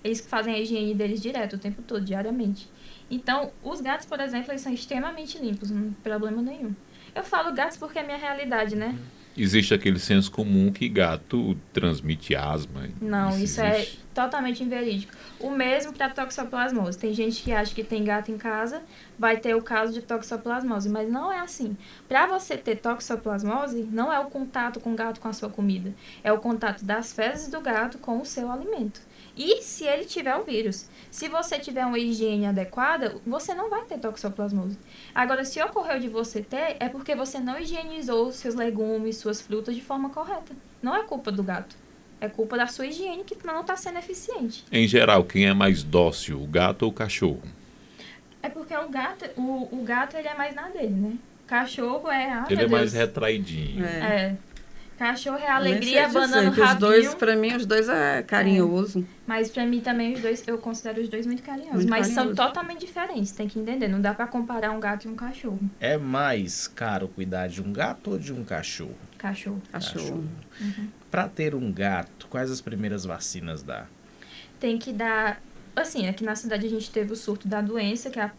eles fazem a higiene deles direto, o tempo todo, diariamente. Então, os gatos, por exemplo, eles são extremamente limpos, não tem problema nenhum. Eu falo gatos porque é a minha realidade, né? Existe aquele senso comum que gato transmite asma. Não, isso é totalmente inverídico. O mesmo para toxoplasmose. Tem gente que acha que tem gato em casa, vai ter o caso de toxoplasmose, mas não é assim. Para você ter toxoplasmose, não é o contato com o gato com a sua comida, é o contato das fezes do gato com o seu alimento. E se ele tiver o vírus. Se você tiver uma higiene adequada, você não vai ter toxoplasmose. Agora, se ocorreu de você ter, é porque você não higienizou seus legumes, suas frutas de forma correta. Não é culpa do gato. É culpa da sua higiene que não está sendo eficiente. Em geral, quem é mais dócil, o gato ou o cachorro? É porque o gato ele é mais na dele, né? Cachorro ele é mais retraidinho. Cachorro é alegria, abanando o rabinho. Para mim, os dois é carinhoso. Mas para mim também, eu considero os dois muito carinhosos. Mas são totalmente diferentes, tem que entender. Não dá para comparar um gato e um cachorro. É mais caro cuidar de um gato ou de um cachorro? Cachorro. Uhum. Para ter um gato, quais as primeiras vacinas dá? Tem que dar... Assim, aqui na cidade a gente teve o surto da doença, que é a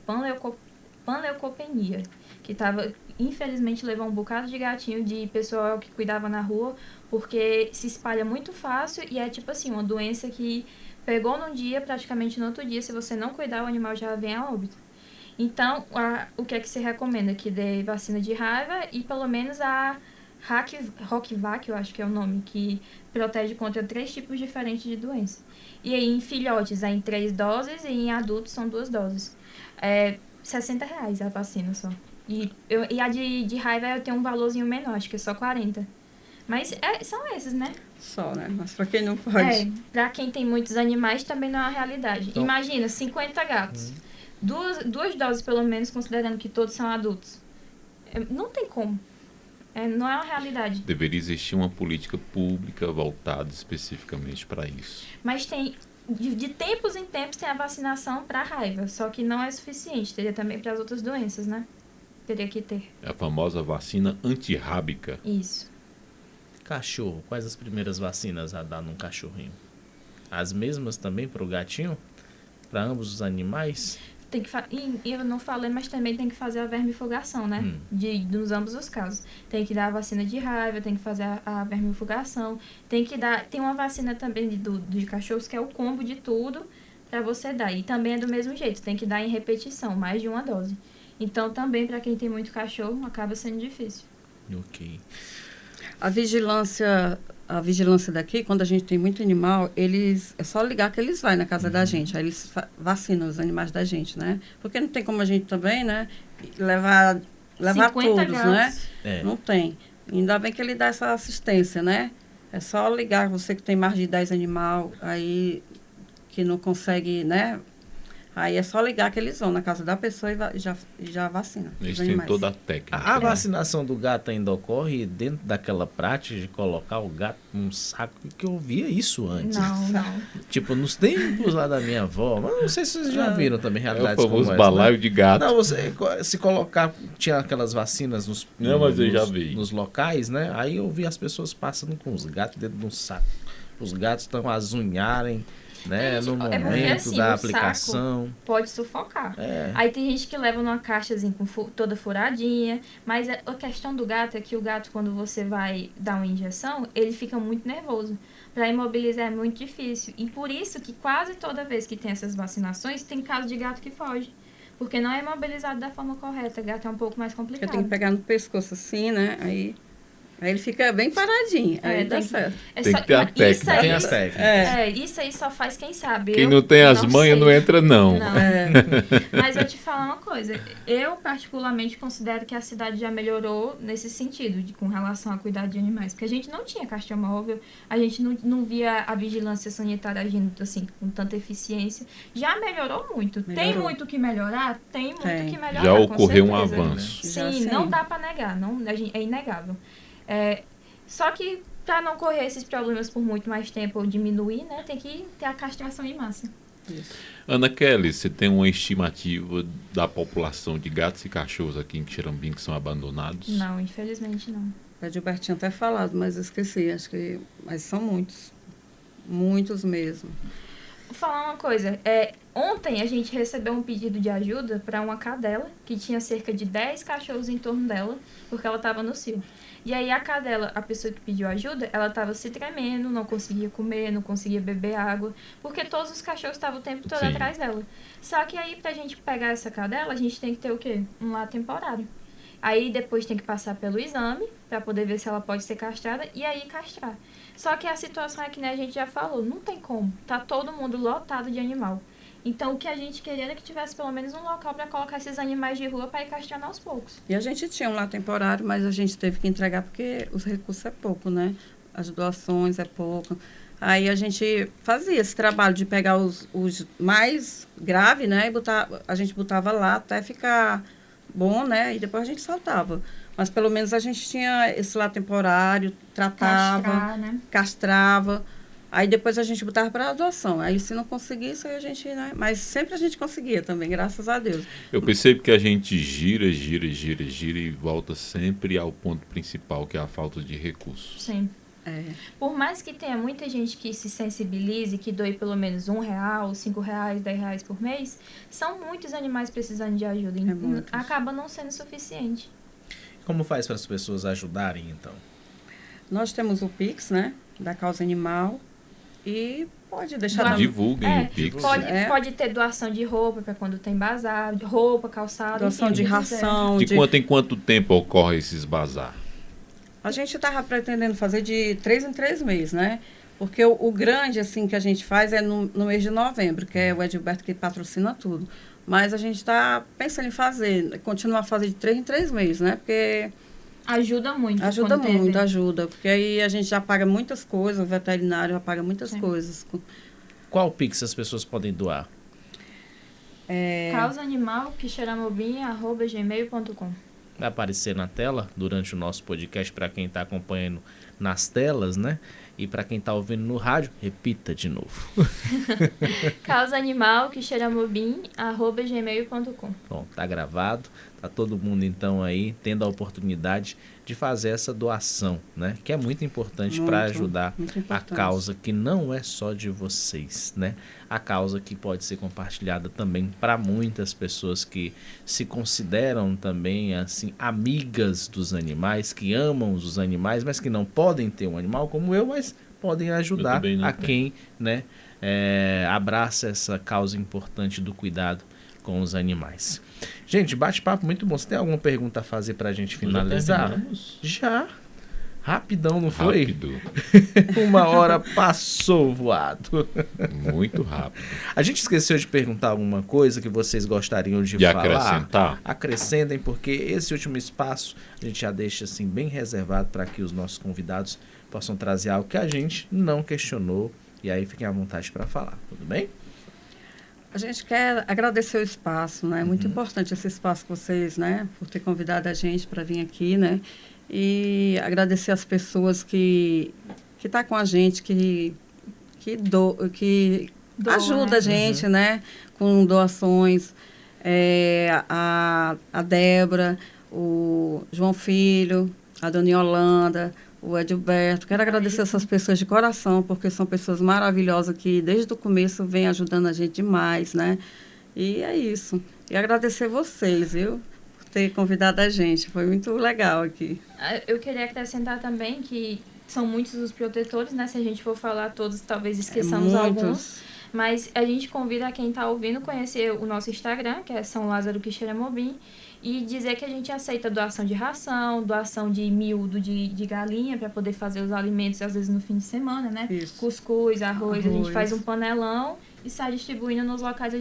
panleucopenia, que estava... Infelizmente, levou um bocado de gatinho de pessoal que cuidava na rua, porque se espalha muito fácil e é tipo assim, uma doença que pegou num dia, praticamente no outro dia, se você não cuidar, o animal já vem a óbito. Então, o que é que se recomenda? Que dê vacina de raiva e pelo menos a Roquvac, eu acho que é o nome, que protege contra 3 tipos diferentes de doença. E aí, em filhotes, é em 3 doses e em adultos são 2 doses. É R$60 a vacina só. E a de raiva eu tenho um valorzinho menor, acho que é só 40. Mas são esses, né? Só, né? Mas pra quem não pode. Pra quem tem muitos animais também não é uma realidade. Então, imagina, 50 gatos. 2 doses, pelo menos, considerando que todos são adultos. Não tem como. Não é uma realidade. Deveria existir uma política pública voltada especificamente para isso. Mas tem... De tempos em tempos tem a vacinação para raiva, só que não é suficiente. Teria também para as outras doenças, né? Teria que ter. É a famosa vacina antirrábica. Isso. Cachorro, quais as primeiras vacinas a dar num cachorrinho? As mesmas também para o gatinho? Para ambos os animais? Tem que eu não falei, mas também tem que fazer a vermifugação, né? Nos ambos os casos. Tem que dar a vacina de raiva, tem que fazer a vermifugação. Tem uma vacina também de cachorros que é o combo de tudo para você dar. E também é do mesmo jeito, tem que dar em repetição, mais de uma dose. Então, também, para quem tem muito cachorro, acaba sendo difícil. Ok. A vigilância daqui, quando a gente tem muito animal, é só ligar que eles vão na casa da gente. Aí eles vacinam os animais da gente, né? Porque não tem como a gente também, né? Levar todos, né? Não tem. Ainda bem que ele dá essa assistência, né? É só ligar, você que tem mais de 10 animais, aí que não consegue, né? Aí é só ligar que eles vão na casa da pessoa e já vacina. Eles têm toda a técnica. A vacinação do gato ainda ocorre dentro daquela prática de colocar o gato num saco, que eu via isso antes. Não. Tipo, nos tempos lá da minha avó, mas não sei se vocês já viram também realidades como essa. O balaio de gato. Não, você se colocar, tinha aquelas vacinas nos locais, né? Aí eu vi as pessoas passando com os gatos dentro de um saco. Os gatos estão a azunharem. né? No porque, momento assim, da o aplicação. saco pode sufocar. É. Aí tem gente que leva numa caixazinha com toda furadinha, mas a questão do gato é que o gato, quando você vai dar uma injeção, ele fica muito nervoso. Para imobilizar é muito difícil. E por isso que quase toda vez que tem essas vacinações, tem caso de gato que foge. Porque não é imobilizado da forma correta. Gato é um pouco mais Porque complicado. tem que pegar no pescoço assim, né? Aí ele fica bem paradinho. Aí dá certo. Tem que ter a técnica. Tem as técnicas. Isso aí só faz quem sabe. Quem não tem as manhas não entra, não. Mas eu te falar uma coisa. Eu, particularmente, considero que a cidade já melhorou nesse sentido, com relação a cuidar de animais. Porque a gente não tinha caixa móvel, a gente não via a vigilância sanitária agindo assim, com tanta eficiência. Já melhorou muito. Tem muito que melhorar? Tem muito que melhorar. Já ocorreu um certeza. avanço. Sim, não dá para negar. É inegável. Só que para não correr esses problemas por muito mais tempo ou diminuir, né, tem que ter a castração em massa. Isso. Ana Kelly, você tem uma estimativa da população de gatos e cachorros aqui em Quixeramobim que são abandonados? Não, infelizmente não. O Gilberto tinha até falado, mas eu esqueci. Mas são muitos. Muitos mesmo. Vou falar uma coisa. Ontem a gente recebeu um pedido de ajuda para uma cadela que tinha cerca de 10 cachorros em torno dela, porque ela estava no cio. E aí a cadela, a pessoa que pediu ajuda, ela estava se tremendo, não conseguia comer, não conseguia beber água, porque todos os cachorros estavam o tempo todo atrás dela. Só que aí, pra gente pegar essa cadela, a gente tem que ter o quê? Um lar temporário. Aí depois tem que passar pelo exame, para poder ver se ela pode ser castrada, e aí castrar. Só que a situação é que, né, a gente já falou, não tem como. Tá todo mundo lotado de animal. Então, o que a gente queria era que tivesse pelo menos um local para colocar esses animais de rua para ir castrando aos poucos. E a gente tinha um lá temporário, mas a gente teve que entregar porque os recursos é pouco, né? As doações é pouco. Aí a gente fazia esse trabalho de pegar os mais graves, né? E a gente botava lá até ficar bom, né? E depois a gente soltava. Mas pelo menos a gente tinha esse lá temporário, tratava, castrava. Aí depois a gente botava para adoção. Aí se não conseguisse, aí a gente, né? Mas sempre a gente conseguia também, graças a Deus. Eu percebo que a gente gira e volta sempre ao ponto principal, que é a falta de recursos. Sim. Por mais que tenha muita gente que se sensibilize, que doe pelo menos R$1, R$5, R$10 por mês, são muitos animais precisando de ajuda. Acaba não sendo suficiente. Como faz para as pessoas ajudarem, então? Nós temos o Pix, né? Da Causa Animal. E pode deixar... Divulguem o Pix. Pode ter doação de roupa para quando tem bazar, roupa, calçado... Doação de ração. De quanto em quanto tempo ocorre esses bazar? A gente estava pretendendo fazer de 3 em 3 meses, né? Porque o grande, assim, que a gente faz é no mês de novembro, que é o Edilberto que patrocina tudo. Mas a gente está pensando em continuar a fazer de 3 em 3 meses, né? Porque... Ajuda muito. Ajuda. Porque aí a gente já paga muitas coisas, o veterinário já paga muitas coisas. Qual Pix as pessoas podem doar? causaanimal.quixeramobim@gmail.com. Vai aparecer na tela durante o nosso podcast para quem está acompanhando nas telas, né? E para quem está ouvindo no rádio, repita de novo. causaanimal.quixeramobim@gmail.com. Bom, tá gravado. Tá todo mundo, então, aí tendo a oportunidade de fazer essa doação, né? Que é muito importante para ajudar a causa que não é só de vocês, né? A causa que pode ser compartilhada também para muitas pessoas que se consideram também, assim, amigas dos animais, que amam os animais, mas que não podem ter um animal como eu, mas podem ajudar a quem, né, abraça essa causa importante do cuidado com os animais. Gente, bate-papo muito bom. Você tem alguma pergunta a fazer pra gente finalizar? Já. Rapidão, não foi? Rápido. 1 hora passou voado. Muito rápido. A gente esqueceu de perguntar alguma coisa que vocês gostariam de falar. Acrescentar? Acrescentem, porque esse último espaço a gente já deixa assim bem reservado para que os nossos convidados possam trazer algo que a gente não questionou. E aí fiquem à vontade para falar. Tudo bem? A gente quer agradecer o espaço, né? É muito importante esse espaço com vocês, né? Por ter convidado a gente para vir aqui, né? E agradecer as pessoas que tá com a gente, que ajuda a gente, né? Com doações. A Débora, o João Filho, a Dona Yolanda, o Edilberto. Quero agradecer essas pessoas de coração, porque são pessoas maravilhosas que desde o começo vêm ajudando a gente demais, né? E é isso. E agradecer vocês, viu? Por ter convidado a gente. Foi muito legal aqui. Eu queria acrescentar também que são muitos os protetores, né? Se a gente for falar todos, talvez esqueçamos alguns. Mas a gente convida quem está ouvindo conhecer o nosso Instagram, que é São Lázaro Quixeramobim, e dizer que a gente aceita doação de ração, doação de miúdo de galinha para poder fazer os alimentos, às vezes no fim de semana, né? Isso. Cuscuz, arroz, a gente faz um panelão e sai distribuindo nos locais a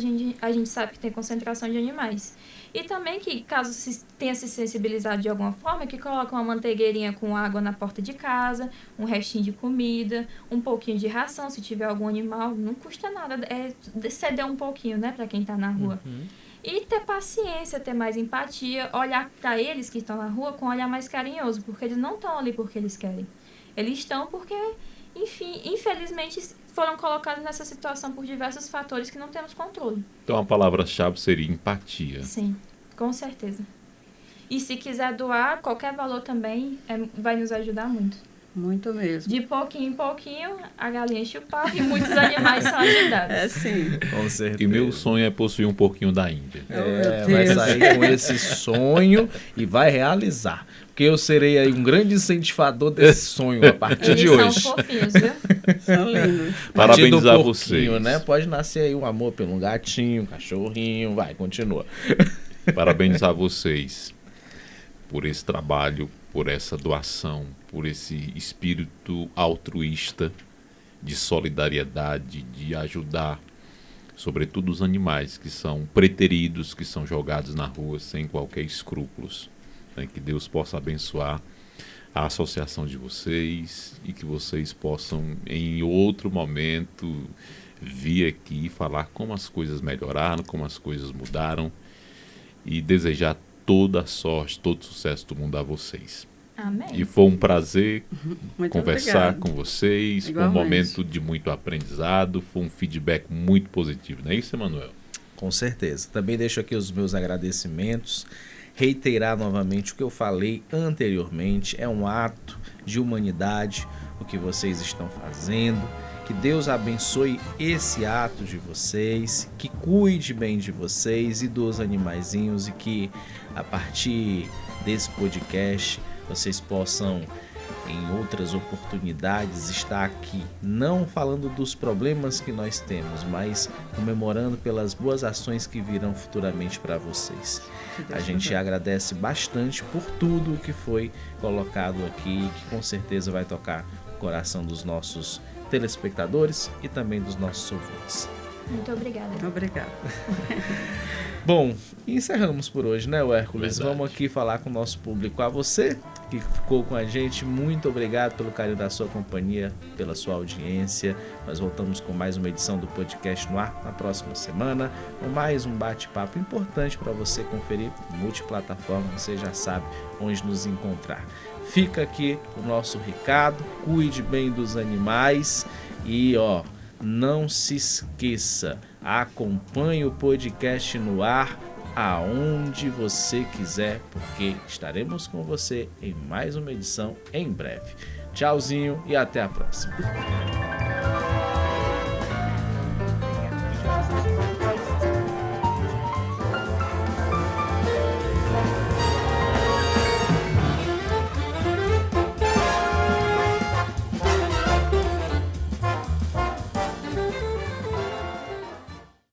gente sabe que tem concentração de animais. E também que, caso tenha se sensibilizado de alguma forma, que coloca uma manteigueirinha com água na porta de casa, um restinho de comida, um pouquinho de ração, se tiver algum animal, não custa nada, ceder um pouquinho, né, para quem está na rua. E ter paciência, ter mais empatia, olhar para eles que estão na rua com um olhar mais carinhoso, porque eles não estão ali porque eles querem. Eles estão porque, enfim, infelizmente foram colocados nessa situação por diversos fatores que não temos controle. Então a palavra-chave seria empatia. Sim, com certeza. E se quiser doar, qualquer valor também vai nos ajudar muito. Muito mesmo. De pouquinho em pouquinho, a galinha enche o pau e muitos animais são ajudados. É sim. Com certeza. E meu sonho é possuir um pouquinho da Índia. Vai sair com esse sonho e vai realizar. Porque eu serei aí um grande incentivador desse sonho a partir de hoje. Eles são fofinhos, viu? São lindos. Parabenizar vocês. Né? Pode nascer aí um amor pelo gatinho, cachorrinho, vai, continua. Parabenizar vocês por esse trabalho, por essa doação, por esse espírito altruísta de solidariedade, de ajudar, sobretudo os animais que são preteridos, que são jogados na rua sem qualquer escrúpulos. Que Deus possa abençoar a associação de vocês e que vocês possam, em outro momento, vir aqui falar como as coisas melhoraram, como as coisas mudaram e desejar toda a sorte, todo o sucesso do mundo a vocês. Amém. E foi um prazer conversar obrigado com vocês, foi um momento de muito aprendizado, foi um feedback muito positivo, não é isso, Emanuel? Com certeza. Também deixo aqui os meus agradecimentos. Reiterar novamente o que eu falei anteriormente, é um ato de humanidade o que vocês estão fazendo, que Deus abençoe esse ato de vocês, que cuide bem de vocês e dos animaizinhos e que a partir desse podcast vocês possam em outras oportunidades estar aqui, não falando dos problemas que nós temos, mas comemorando pelas boas ações que virão futuramente para vocês. A gente agradece bastante por tudo que foi colocado aqui, que com certeza vai tocar o coração dos nossos telespectadores e também dos nossos ouvintes. Muito obrigada. Obrigada. Bom, encerramos por hoje, né, Hércules? Verdade. Vamos aqui falar com o nosso público. A você que ficou com a gente, muito obrigado pelo carinho da sua companhia, pela sua audiência. Nós voltamos com mais uma edição do Podcast no Ar na próxima semana, com mais um bate-papo importante para você conferir multiplataforma, você já sabe onde nos encontrar. Fica aqui o nosso recado, cuide bem dos animais e, não se esqueça, acompanhe o Podcast no Ar aonde você quiser, porque estaremos com você em mais uma edição em breve. Tchauzinho e até a próxima.